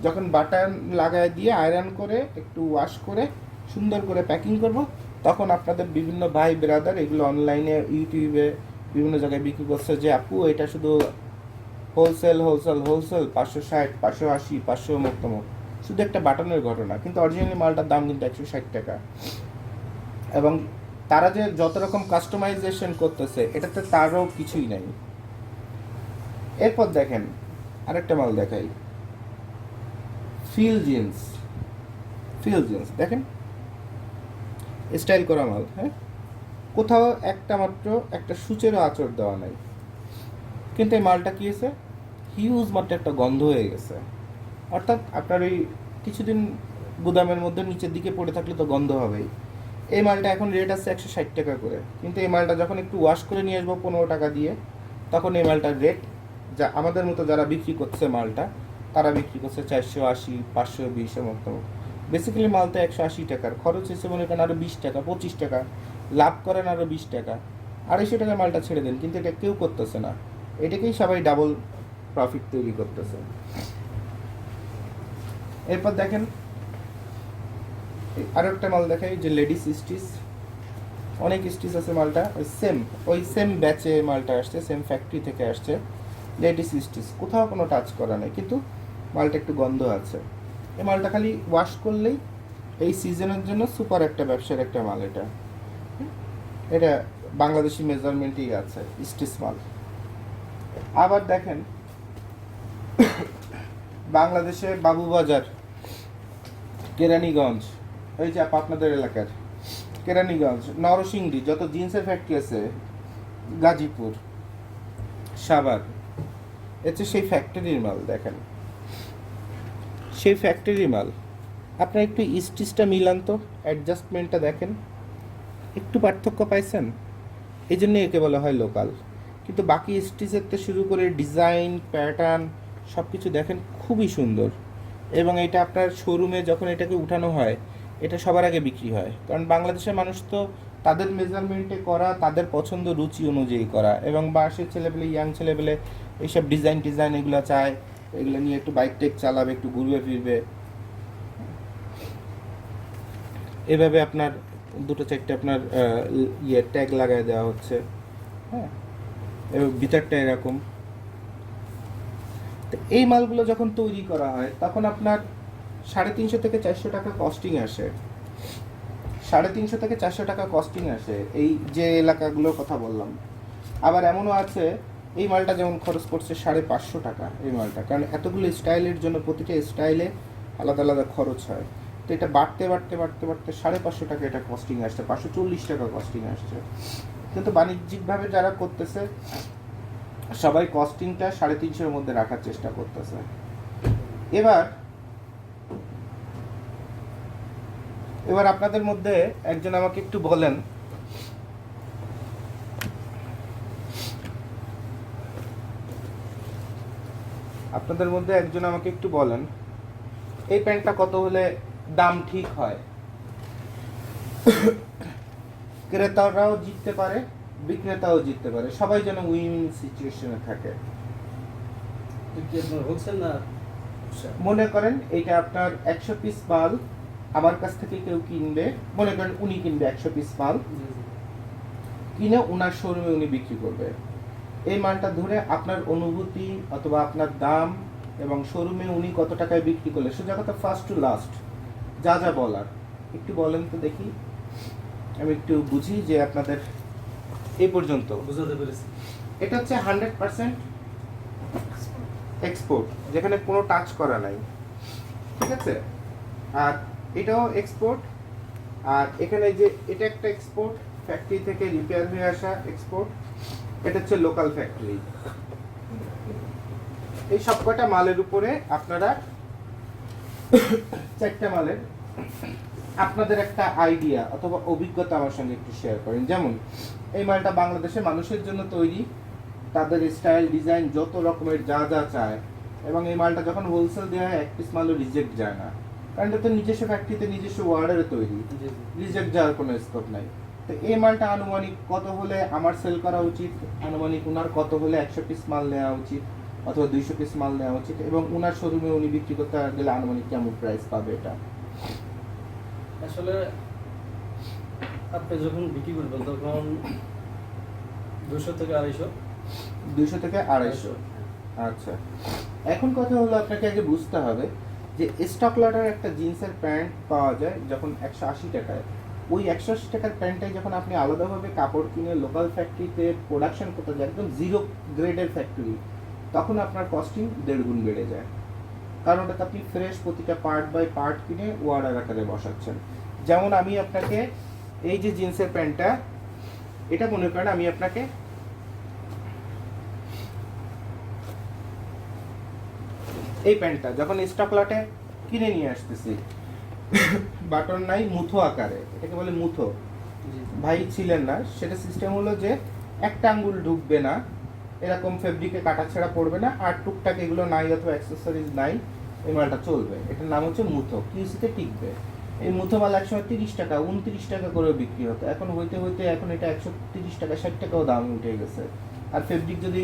যখন বাটন লাগাই দিয়ে আয়রন করে একটু ওয়াশ করে সুন্দর করে প্যাকিং করব, তখন আপনাদের বিভিন্ন ভাই ব্রাদার এগুলো অনলাইনে ইউটিউবে বিভিন্ন জায়গায় বিক্রি করছে যে আপু এটা শুধু হোলসেল 560, 580, 500 মুক্তমুখ, শুধু একটা বাটনের ঘটনা, কিন্তু অরিজিনালি মালটার দাম কিন্তু 160 টাকা। এবং তারা যে যত রকম কাস্টমাইজেশন করতেছে, এটাতে তারও কিছুই নাই। এরপর দেখেন আরেকটা মাল দেখাই, ফিল জিন্স। দেখেন স্টাইল করা মাল, হ্যাঁ, কোথাও একটা মাত্র একটা সূচেরও আঁচড় দেওয়া নাই। কিন্তু এই মালটা কি হয়েছে, হিউজ মাত্র একটা গন্ধ হয়ে গেছে। অর্থাৎ আপনার ওই কিছুদিন গুদামের মধ্যে নিচের দিকে পড়ে থাকলে তো গন্ধ হবেই। এই মালটা এখন রেট আছে 160 টাকা করে, কিন্তু এই মালটা যখন একটু ওয়াশ করে নিয়ে আসবো 15 টাকা দিয়ে, তখন এই মালটার রেট, যা আমাদের মতো যারা বিক্রি করছে মালটা, তারা বিক্রি করছে 480, 520 মতো। বেসিক্যালি মাল তো 180 টাকার, খরচ হচ্ছে মনে করেন আরও 20 টাকা, 25 টাকা, লাভ করেন আরও 20 টাকা, 250 টাকা মালটা ছেড়ে দেন, কিন্তু এটা কেউ করতেছে না। এটাকেই সবাই ডাবল প্রফিট তৈরি করতেছে। এরপর দেখেন আরও একটা মাল দেখাই, যে লেডিস স্টিচ, অনেক স্টিচ আছে মালটা, ওই সেম ব্যাচে মালটা আসছে, সেম ফ্যাক্টরি থেকে আসছে। লেডিস স্টিচ কোথাও কোনো টাচ করা নেই, কিন্তু মালটা একটু গন্ধ আছে। এই মালটা খালি ওয়াশ করলেই এই সিজনের জন্য সুপার একটা ব্যবসার একটা মাল। এটা বাংলাদেশি মেজারমেন্টেই আছে, স্টিচ মাল। আবার দেখেন বাংলাদেশে বাবুবাজার, কেরানীগঞ্জ, এই যে আপনাদের এলাকার কেরানীগঞ্জ, নরসিংদী, যত জিন্সের ফ্যাক্টরি আছে, গাজীপুর, সাভার, হচ্ছে সেই ফ্যাক্টরির মাল। দেখেন সেই ফ্যাক্টরির মাল, আপনার একটু স্টিচটা মিলান তো, অ্যাডজাস্টমেন্টটা দেখেন, একটু পার্থক্য পাইছেন? এই জন্যই একে বলা হয় লোকাল। কিন্তু বাকি স্টিচের থেকে শুরু করে ডিজাইন, প্যাটার্ন সব কিছু দেখেন খুবই সুন্দর। এবং এটা আপনার শোরুমে যখন এটাকে উঠানো হয়, এটা সবার আগে বিক্রি হয়, কারণ বাংলাদেশের মানুষ তো তাদের মেজারমেন্টে করা, তাদের পছন্দ রুচি অনুযায়ী করা। এবং বাসের ছেলেপেলে, ইয়াং ছেলেপেলে এইসব ডিজাইন এগুলো চায়, এগুলো নিয়ে একটু বাইক টেক চালাবে, একটু ঘুরবে ফিরবে, এভাবে আপনার 2-4টে আপনার ট্যাগ লাগাই দেওয়া হচ্ছে, হ্যাঁ, এবং ভিতরটা এরকম। তো এই মালগুলো যখন তৈরি করা হয়, তখন আপনার 350 থেকে 400 টাকা কস্টিং আসে। 350 থেকে 400 টাকা কস্টিং আসে এই যে এলাকাগুলোর কথা বললাম। আবার এমনও আছে এই মালটা যেমন খরচ পড়ছে 550 টাকা এই মালটা, কারণ এতগুলো স্টাইলের জন্য প্রতিটা স্টাইলে আলাদা আলাদা খরচ হয়। তো এটা বাড়তে বাড়তে বাড়তে বাড়তে 550 টাকা এটা কস্টিং আসছে, 540 টাকা কস্টিং আসছে। কিন্তু বাণিজ্যিকভাবে যারা করতেছে সবাই কস্টিংটা 350-এর মধ্যে রাখার চেষ্টা করতেছে। এবার আপনাদের মধ্যে একজন আমাকে একটু বলেন, এই প্যান্টটা কত হলে দাম ঠিক হয়? ক্রেতারাও জিততে পারে, বিক্রেতাও জিততে পারে, সবাই যেন উইন সিচুয়েশনে থাকে। মনে করেন এটা আপনার 100 পিস মাল আমার কাছ থেকে কেউ কিনবে, মনে করেন উনি কিনবে 100 পিস মাল, কিনে উনার শোরুমে উনি বিক্রি করবে। এই মালটা ধরে আপনার অনুভূতি অথবা আপনার দাম এবং শোরুমে উনি কত টাকায় বিক্রি করলে, সোজা কথা ফার্স্ট টু লাস্ট যা যা বলার একটু বলেন তো দেখি, আমি একটু বুঝি যে আপনাদের এই পর্যন্ত বুঝাতে পেরেছি। এটা হচ্ছে 100% এক্সপোর্ট, যেখানে কোনো টাচ করা নাই, ঠিক আছে? আর এটাও এক্সপোর্ট, আর এখানে যে এটা একটা এক্সপোর্ট, ফ্যাক্টরি থেকে রিপেয়ার হয়ে আসা এক্সপোর্ট, এটা হচ্ছে লোকাল ফ্যাক্টরি। এই সব কয়টা মালের উপরে আপনারা 4টা মালের আপনাদের একটা আইডিয়া অথবা অভিজ্ঞতা আমার সঙ্গে একটু শেয়ার করেন। যেমন এই মালটা বাংলাদেশের মানুষের জন্য তৈরি, তাদের স্টাইল ডিজাইন যত রকমের যা যা চায়, এবং এই মালটা যখন হোলসেল দেওয়া হয় এক পিস মালও রিজেক্ট যায় না, কারণ এটা তো নিজস্ব ফ্যাক্টরিতে নিজস্ব ওয়ার্ডারে তৈরি, রিজেক্ট যাওয়ার কোনো স্কোপ নাই। তো এই মালটা আনুমানিক কত হলে আমার সেল করা উচিত, আনুমানিক উনার কত হলে 100 পিস মাল নেওয়া উচিত অথবা 200 পিস মাল নেওয়া উচিত, এবং উনার শোরুমে উনি বিক্রি করতে গেলে আনুমানিক কেমন প্রাইস পাবে? এটা আসলে আপনি যখন বিক্রি করবেন তখন 200 থেকে 250। 200 থেকে 250। আচ্ছা, এখন কথা হলো আপনাকে আগে বুঝতে হবে যে স্টক লটের একটা জিন্সের প্যান্ট পাওয়া যায় যখন 180 টাকায়, ওই 180 টাকার প্যান্টটাই যখন আপনি আলাদাভাবে কাপড় কিনে লোকাল ফ্যাক্টরিতে প্রোডাকশন করতে যান, একদম জিরো গ্রেডের ফ্যাক্টরি, তখন আপনার কস্টিং 1.5 গুণ বেড়ে যায়। কারণ ওটাতে আপনি ফ্রেশ প্রতিটা পার্ট বাই পার্ট কিনে ওয়ার্ডার আকারে বসাচ্ছেন। যেমন আমি আপনাকে এই যে জিন্সের প্যান্টটা, এটা মনে করেন আমি আপনাকে এই প্যান্টটা যখন স্টক লটে কিনে নিয়ে আসতেছি, বাটন নাই, মুথো আকারে, এটাকে বলে মুথো। ভাই ছিলেন না, সেটা সিস্টেম হলো যে একটা আঙ্গুল ঢুকবে না, এরকম ফেব্রিকে কাটা ছেঁড়া পড়বে না, আর টুকটাক এগুলো নাই অথবা অ্যাক্সেসরিজ নাই, এই মালটা চলবে। এটার নাম হচ্ছে মুথো, কিউসিতে টিকবে। এই মুথো মাল একসময় 30 টাকা 29 টাকা করেও বিক্রি হতো, এখন হইতে হইতে এখন এটা 130 টাকা 60 টাকাও দাম উঠে গেছে। আর ফেব্রিক যদি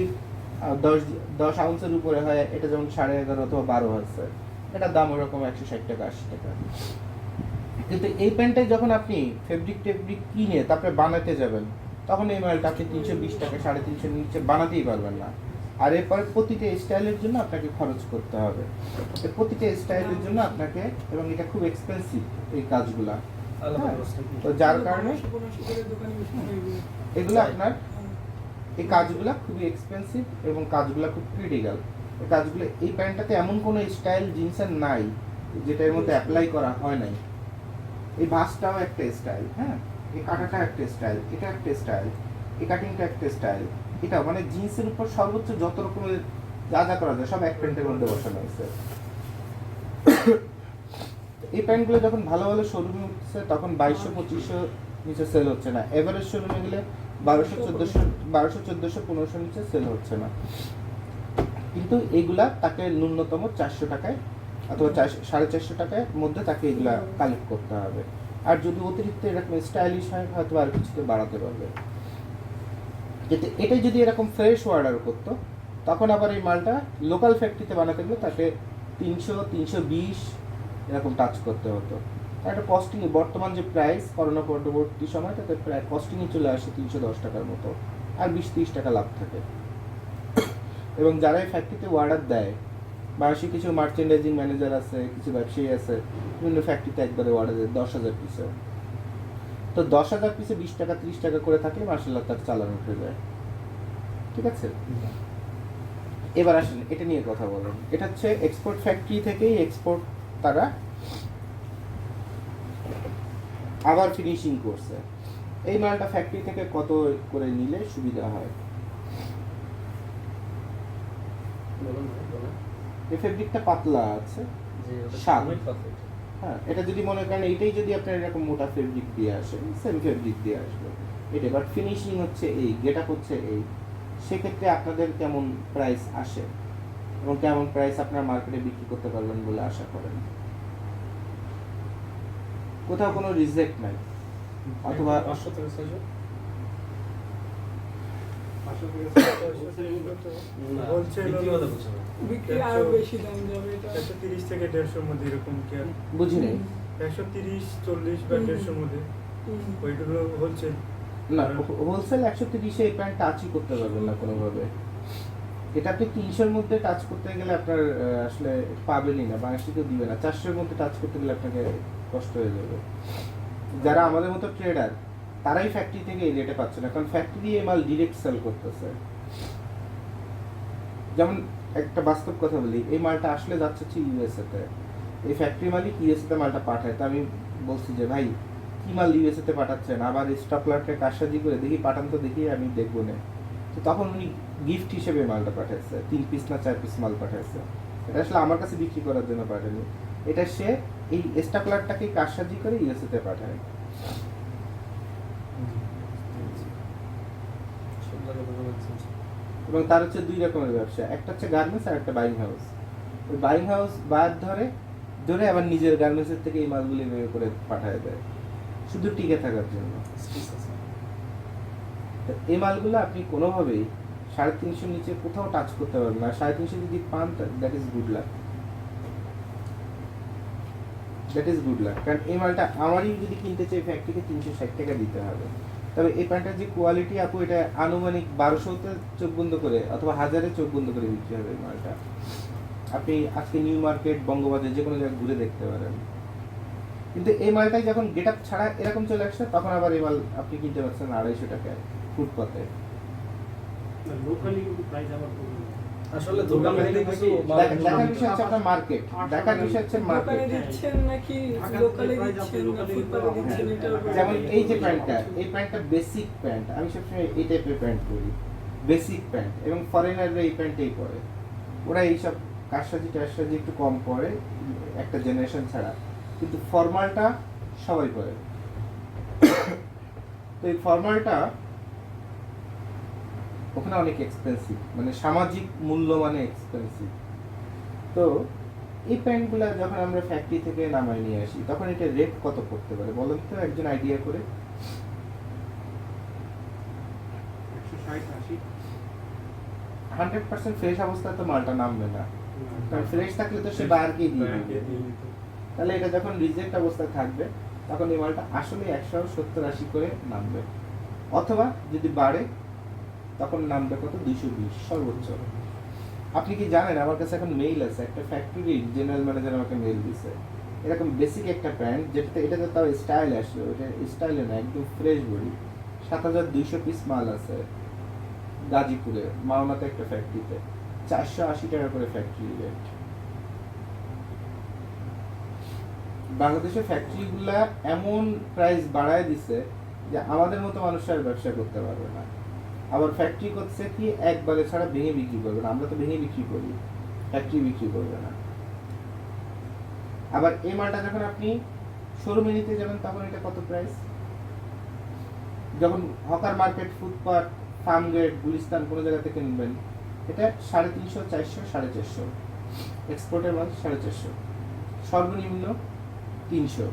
10 আউন্সের উপরে হয়, এটা যেমন 11.5 অথবা 12 আছে, এটার দাম ওরকম 160 টাকা 80 টাকা। কিন্তু এই প্যান্টটাই যখন আপনি ফেব্রিক টেব্রিক কিনে তারপরে বানাতে যাবেন, তখন এই মালটা আপনি 320 টাকা 350 নিচে বানাতেই পারবেন না। আর এরপরে প্রতিটা স্টাইলের জন্য আপনাকে খরচ করতে হবে, প্রতিটা স্টাইলের জন্য আপনাকে, এবং এটা খুব এক্সপেন্সিভ এই কাজগুলা। তো যার কারণে এগুলো আপনার এই কাজগুলা খুবই এক্সপেন্সিভ এবং কাজগুলা খুব ক্রিটিক্যাল। এই কাজগুলো, এই প্যান্টটাতে এমন কোনো স্টাইল জিন্সের নাই যেটা এর মধ্যে অ্যাপ্লাই করা হয় নাই। এই ভাঁজটাও একটা স্টাইল, হ্যাঁ, এই কাটাটা একটা স্টাইল, এটা একটা স্টাইল, এই কাটিংটা একটা স্টাইল, এটা মানে জিন্সের উপর সর্বোচ্চ যত রকমের যা যা করা যায় সব এক প্যান্টের মধ্যে বসানো হয়েছে। এই প্যান্টগুলো যখন ভালো ভালো শোরুমে উঠছে তখন 2200-2500 নিচে সেল হচ্ছে না, এভারেজ শোরুমে গেলে 1200-1400 নিচে সেল হচ্ছে না। কিন্তু এগুলা তাকে ন্যূনতম 400 টাকায় অথবা 450 টাকার মধ্যে তাকে এগুলা কালেক্ট করতে হবে। আর যদি অতিরিক্ত এরকম স্টাইলিশ হয় হয়তো আর কিছুতে বাড়াতে পারবে। কিন্তু এটাই যদি এরকম ফ্রেশ অর্ডার করতো, তখন আবার এই মালটা লোকাল ফ্যাক্টরিতে বানাতে গেলে তাকে 300-320 এরকম টাচ করতে হতো। একটা কস্টিং বর্তমান যে প্রাইস করোনা পরবর্তী সময়, তাতে প্রায় কস্টিংয়ে চলে আসে 310 টাকার মতো, আর 20-30 টাকা লাভ থাকে। এবং যারা এই ফ্যাক্টরিতে অর্ডার দেয়, বাংলাদেশে কিছু মার্চেন্ডাইজিং ম্যানেজার আছে, কিছু ব্যবসায়ী আছে, বিভিন্ন ফ্যাক্টরিতে একবারে অর্ডার দেয় 10,000 পিসে। তো 10,000 পিসে 20 টাকা 30 টাকা করে থাকলে মার্শাল্লাহ তার চালান উঠে যায়। ঠিক আছে, এবার আসেন এটা নিয়ে কথা বলেন। এটা হচ্ছে এক্সপোর্ট ফ্যাক্টরি থেকেই এক্সপোর্ট তারা আবার ফিনিশিং করছে। এই মালটা ফ্যাক্টরি থেকে কত করে নিলে সুবিধা হয়? বলুন ভাই, বলুন। এই ফেব্রিকটা পাতলা আছে, যে ওটা শাল। অনেক পাতলা এটা। হ্যাঁ, এটা যদি মনে করেন এইটাই যদি আপনার এরকম মোটা ফেব্রিক দিয়ে আসে, সেম ফেব্রিক দিয়ে আসবে এটা, বাট ফিনিশিং হচ্ছে এই, গেট আপ হচ্ছে এই, সেক্ষেত্রে আপনাদের কেমন প্রাইস আসে এবং কেমন প্রাইস আপনার মার্কেটে বিক্রি করতে পারবেন বলে আশা করেন? কোথাও কোনো রিজেক্ট নাই অথবা 500 থেকে 600? না, Wholesale বিক্রি হলো- কথা বলছি না। বিক্রি আরো বেশি দাম যাবে এটা। 130 থেকে 150 মধ্যে এরকম কি আর বুঝি নেই। 130 40 বা 150 মধ্যে ওইগুলো হোলসেল। না, হোলসেল 130-এ এই প্যান্ট টাচই করতে পারবেন না কোনোভাবে। এটা আপনি 300-এর মধ্যে টাচ করতে গেলে আপনার আসলে পাবেনই না, বাংলাদেশে দিবে না। 400-এর মধ্যে টাচ করতে গেলে আপনাকে কষ্ট হয়ে যাবে। যারা আমাদের মতো ট্রেডার তারাই ফ্যাক্টরি থেকে এই রেটে পাচ্ছে না, কারণ ফ্যাক্টরি এই মাল ডিরেক্ট সেল করতেছে। যেমন একটা বাস্তব কথা বলি, এই মালটা আসলে যাচ্ছে হচ্ছে ইউএসএ তে, এই ফ্যাক্টরি মালিক ইউএসএ তে মালটা পাঠায়। তো আমি বলছি যে ভাই কি মাল ইউএসএ তে পাঠাচ্ছেন, আবার স্টপলারকে কারসাজি করে দেখি পাঠান তো দেখি, আমি দেখবো না। তো তখন উনি গিফট হিসেবে মালটা পাঠাইছে, 3 পিস না 4 পিস মাল পাঠাইছে। এটা আসলে আমার কাছে বিক্রি করার জন্য পাঠায়নি, এটা সে এই স্টপলারটাকে কারসাজি করে ইউএসএ তে পাঠায়। সব জায়গায় বোঝা যাচ্ছে। এবং তার হচ্ছে 2 রকমের ব্যবসা, একটা হচ্ছে গার্মেন্টস আর একটা বাইং হাউস। ওই বাইং হাউস বাদ ধরে ধরে আবার নিজের গার্মেন্টসের থেকে এই মালগুলি বের করে পাঠায় দেয় শুধু টিকে থাকার জন্য। তো এই মালগুলো আপনি কোনোভাবেই 350 নিচে কোথাও টাচ করতে পারবেন না। 350 যদি পান that is good luck, that is good luck. কারণ এই মালটা আমারই যদি কিনতে চাই ফ্যাক্টরিকে 360 টাকা দিতে হবে। তবে এই প্যান্টের যে কোয়ালিটি আপু, এটা আনুমানিক 1200-তে চোখ বন্ধ করে অথবা 1000-এ চোখ বন্ধ করে বিক্রি হবে এই মালটা। আপনি আজকে নিউ মার্কেট, বঙ্গবাজার যে কোনো জায়গায় ঘুরে দেখতে পারেন। কিন্তু এই মালটাই যখন গেট আপ ছাড়া এরকম চলে আসছে, তখন আবার এই মাল আপনি কিনতে পারছেন 250 টাকায় ফুটপাতে। লোকালি কিন্তু প্রাইস আবার কমে যায়। আসলে দোকানে কিছু দেখার বিষয় হচ্ছে আপনার মার্কেট, দেখার বিষয় হচ্ছে দোকানে মার্কেট। দিচ্ছেন নাকি ঢাকার লোকালে price দিচ্ছেন আপনি না locally ফুটপাতে দিতে দিচ্ছেন, পারবেন। এটার উপর যেমন এই যে প্যান্টটা, এই প্যান্টটা বেসিক প্যান্ট, আমি সবসময় এই টাইপের প্যান্ট পরি, বেসিক প্যান্ট। এবং ফরেনাররা এই প্যান্টেই পরে, ওরা এইসব কারসাজি টারসাজি একটু কম পরে একটা জেনারেশন ছাড়া, কিন্তু ফর্মালটা সবাই পরে। তো এই ফর্মালটা ওখানে অনেক এক্সপেন্সিভ, মানে সামাজিক মূল্য মানে এক্সপেন্সিভ। তো এই প্যান্টগুলো যখন আমরা ফ্যাক্টরি থেকে নামাই নিয়ে আসি, তখন এটা রেট কত পড়তে পারে বলেন তো একজন আইডিয়া করে? 160-80 100% ফ্রেশ অবস্থায় তো মালটা নামবে না, কারণ ফ্রেশ থাকলে তো সে বায়ারকেই দিয়ে দিবে। তাহলে এটা যখন রিজেক্ট অবস্থায় থাকবে, তখন এই মালটা আসলে 170-80 করে নামবে, অথবা যদি বাড়ে তখন নামবে কত, 220 সর্বোচ্চ। আপনি কি জানেন, আমার কাছে এখন মেইল আছে, একটা ফ্যাক্টরির জেনারেল ম্যানেজার আমাকে মেইল দিছে, এরকম বেসিক একটা প্যান্ট, যেটাতে এটাতে তাও স্টাইল আসলো, এটা স্টাইলে না, একদম ফ্রেশ বডি, 7200 পিস মাল আছে গাজীপুরে মাওনাতে একটা ফ্যাক্টরিতে, 480 টাকা করে ফ্যাক্টরি রেট। বাংলাদেশের ফ্যাক্টরিগুলা এমন প্রাইস বাড়ায় দিছে যে আমাদের মতো মানুষ আর ব্যবসা করতে পারবে না। আবার ফ্যাক্টরি করছে কি একবারে ছাড়া ভেঙে বিক্রি করবে না, আমরা তো ভেঙে বিক্রি করি, ফ্যাক্টরি বিক্রি করবে না। আবার এই মালটা যখন আপনি শোরুমে নিতে যাবেন, তখন এটা কত প্রাইস? যখন hawker market, footpath, farm gate, Gulistan কোনো জায়গা থেকে কিনবেন, এটা 350, 400, 450। এক্সপোর্টের মাল 450, সর্বনিম্ন 300।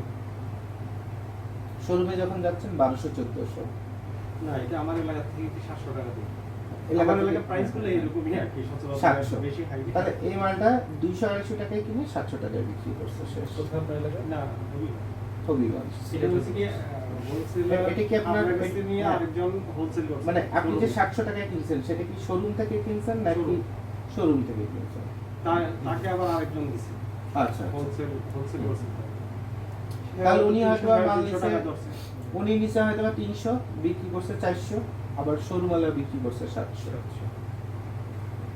শোরুমে যখন যাচ্ছেন 1200-1400। না, এটা আমার এলাকা থেকে 700 টাকা দিই। এলাকা আমার থেকে এলাকার প্রাইস গুলো এরকমই আর কি, সচরাচর 700 বেশি হাই। তাহলে এই মালটা 200-250 টাকায় কিনে 700 টাকায় বিক্রি করছে শেষ। কোথায় আপনার এলাকায়? না, খুবই হবিগঞ্জ। এটা হচ্ছে কি হোলসেলার, এটা কি আপনার আপনার কাছে নিয়ে হ্যাঁ। আরেকজন হোলসেল করছে। মানে আপনি যে 700 টাকায় কিনছেন, সেটা কি শোরুম থেকে কিনছেন নাকি Showroom। শোরুম থেকে কিনছেন? তাকে আবার আরেকজন দিছে আচ্ছা, হোলসেল করছে। তাহলে উনি হয়তো মাল 200 টাকা নিছে ধরছে। উনি নিচে হয়তো বা 300 বিক্রি করছে 400, আবার শোরুমওয়ালা বিক্রি করছে 700।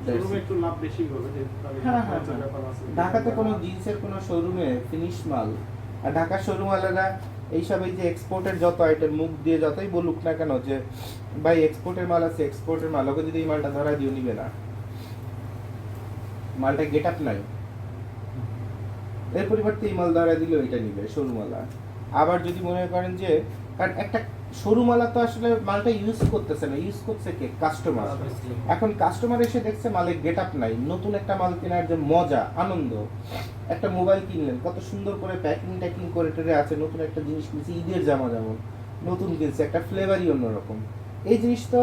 শোরুমে একটু লাভ বেশি হবে যেহেতু তাদের হ্যাঁ, হ্যাঁ, খরচের হ্যাঁ। ব্যাপার আছে। ঢাকাতে কোনো জিন্সের কোনো শোরুমে ফিনিশ মাল, আর ঢাকার শোরুমওয়ালারা এইসব এই যে এক্সপোর্টের যত আইটেম মুখ দিয়ে যতই বলুক না কেন যে ভাই এক্সপোর্টের মাল আছে, এক্সপোর্টের মাল, ওকে যদি এই মালটা ধরা দিও নিবে না, মালটা গেট আপ নাই, এর পরিবর্তে এই মাল ধরা দিলেও এটা নিবে শোরুমওয়ালা। আবার যদি মনে করেন যে, কারণ একটা শোরুমওয়ালা তো আসলে মালটা ইউজ করতেছে না, ইউজ করছে কে? কাস্টমার। এখন কাস্টমার এসে দেখছে মালের গেট আপ নাই, নতুন একটা মাল কেনার যে মজা আনন্দ, একটা মোবাইল কিনলেন কত সুন্দর করে প্যাকিং ট্যাকিং করে টেরে আছে, নতুন একটা জিনিস কিনছে, ঈদের জামা যেমন নতুন কিনছে, একটা ফ্লেভারই অন্যরকম। এই জিনিস তো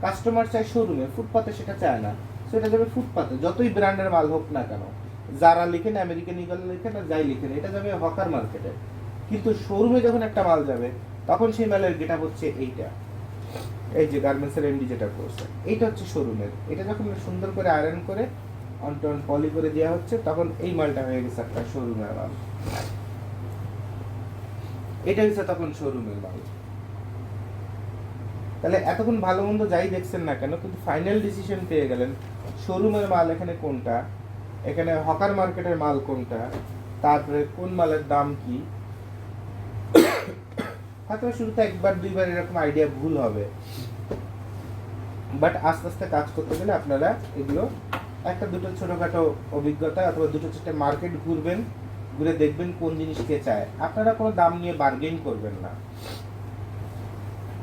কাস্টমার চায় শোরুমে, ফুটপাতে সেটা চায় না, সেটা যাবে ফুটপাতে, যতই ব্র্যান্ডের মাল হোক না কেন, যারা লিখেন আমেরিকান ইগল লিখেন আর যাই লিখেন, এটা যাবে হকার মার্কেটে। কিন্তু শোরুমে যখন একটা মাল যাবে তখন সেই মালের গেটআপ হচ্ছে এইটা, এই যে গার্মেন্টসের এমডি যেটা করছে, এইটা হচ্ছে শোরুমের। এটা যখন সুন্দর করে আয়রন করে অন পলি করে দেওয়া হচ্ছে, তখন এই মালটা হয়ে গেছে একটা শোরুমের মাল। এটা হচ্ছে তখন শোরুমের মাল। তাহলে এতক্ষণ ভালো মন্দ যাই দেখছেন না কেন, কিন্তু ফাইনাল ডিসিশন পেয়ে গেলেন শোরুমের মাল এখানে কোনটা, এখানে হকার মার্কেটের মাল কোনটা, তারপরে কোন মালের দাম কি। হয়তো শুরুতে একবার দুইবার এরকম আইডিয়া ভুল হবে, বাট আস্তে আস্তে কাজ করতে গেলে আপনারা এগুলো একটা দুটো ছোটখাটো অভিজ্ঞতা অথবা দুটো চারটে মার্কেট ঘুরবেন, ঘুরে দেখবেন কোন জিনিস কে চায়। আপনারা কোনো দাম নিয়ে বার্গেন করবেন না।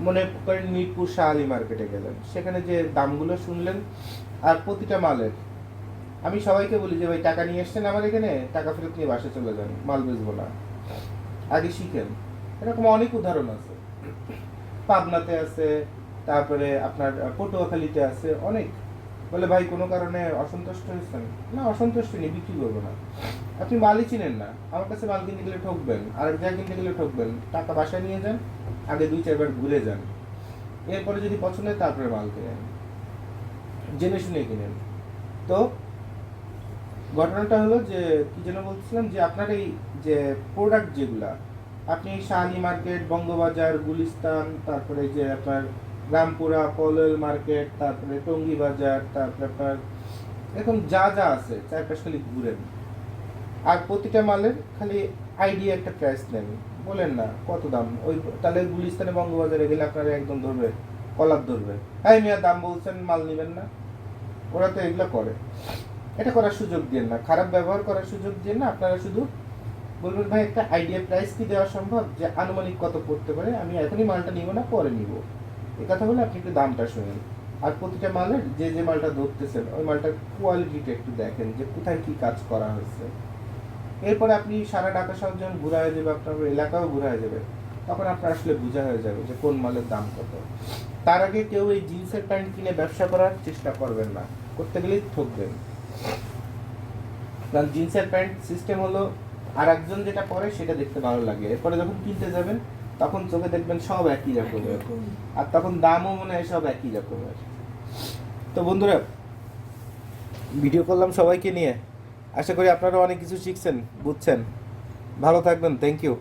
মনে করেন মিরপুর শাহ আলী মার্কেটে গেলেন, সেখানে যে দামগুলো শুনলেন, আর প্রতিটা মালের আমি সবাইকে বলি যে ভাই টাকা নিয়ে এসছেন আমার এখানে, টাকা ফেরত নিয়ে বাসে চলে যান, মাল বেচবো না, আগে শিখেন। এরকম অনেক উদাহরণ আছে, পাবনাতে আছে, তারপরে আপনার পটুয়াখালীতে আছে অনেক। বলে ভাই কোনো কারণে অসন্তুষ্ট হয়েছেন? না, অসন্তুষ্ট নেই, বিক্রি করবো না। আপনি মালই চিনেন না, আমার কাছে মাল কিনতে গেলে ঠকবেন, আরেক জায়গায় কিনতে গেলে ঠকবেন, টাকা বাসায় নিয়ে যান, আগে 2-4 বার ঘুরে যান, এরপরে যদি পছন্দ হয় তারপরে মাল কিনেন, জেনে শুনে কিনেন। তো ঘটনাটা হলো যে কি যেন বলছিলাম, যে আপনার এই যে প্রোডাক্ট যেগুলা আপনি শাহালি মার্কেট, বঙ্গবাজার, গুলিস্তান, তারপরে যে আপনার রামপুরা, পলল মার্কেট, তারপরে টঙ্গী বাজার, তারপরে আপনার এরকম যা যা আছে চারপাশ খালি ঘুরেন, আর প্রতিটা মালের খালি আইডিয়া একটা প্রাইস নেন, বলেন না কত দাম। ওই তাহলে গুলিস্তানে বঙ্গবাজারে গেলে আপনারা একদম ধরবে, কলার ধরবে, হ্যাঁ মিয়া দাম বলছেন মাল নেবেন না। ওরা তো এগুলো করে, এটা করার সুযোগ দেন না, খারাপ ব্যবহার করার সুযোগ দেন না। আপনারা শুধু বলবেন ভাই একটা আইডিয়া প্রাইস কি দেওয়া সম্ভব, যে আনুমানিক কত পড়তে পারে, আমি এখনই মালটা নিব না পরে নিব, এই কথা বলে আপনি একটু দামটা শুনেন। আর প্রতিটা মালের যে যে মালটা ধরতেছেন ওই মালটার কোয়ালিটিটা একটু দেখেন যে কোথায় কি কাজ করা হয়েছে। এরপরে আপনি সারা ঢাকা শহর যখন ঘুরা হয়ে যাবে, আপনার এলাকাও ঘুরা হয়ে যাবে, তখন আপনার আসলে বোঝা হয়ে যাবে যে কোন মালের দাম কত। তার আগে কেউ এই জিন্সের প্যান্ট কিনে ব্যবসা করার চেষ্টা করবেন না, করতে গেলেই ঠকবেন। কারণ জিন্সের প্যান্ট সিস্টেম হলো আর একজন যেটা পরে সেটা দেখতে ভালো লাগে, এরপরে যখন কিনতে যাবেন তখন চোখে দেখবেন সব একই রকমের, আর তখন দামও মনে হয় সব একই রকমের। তো বন্ধুরা, ভিডিও করলাম সবাইকে নিয়ে, আশা করি আপনারা অনেক কিছু শিখছেন, বুঝছেন। ভালো থাকবেন, থ্যাংক ইউ।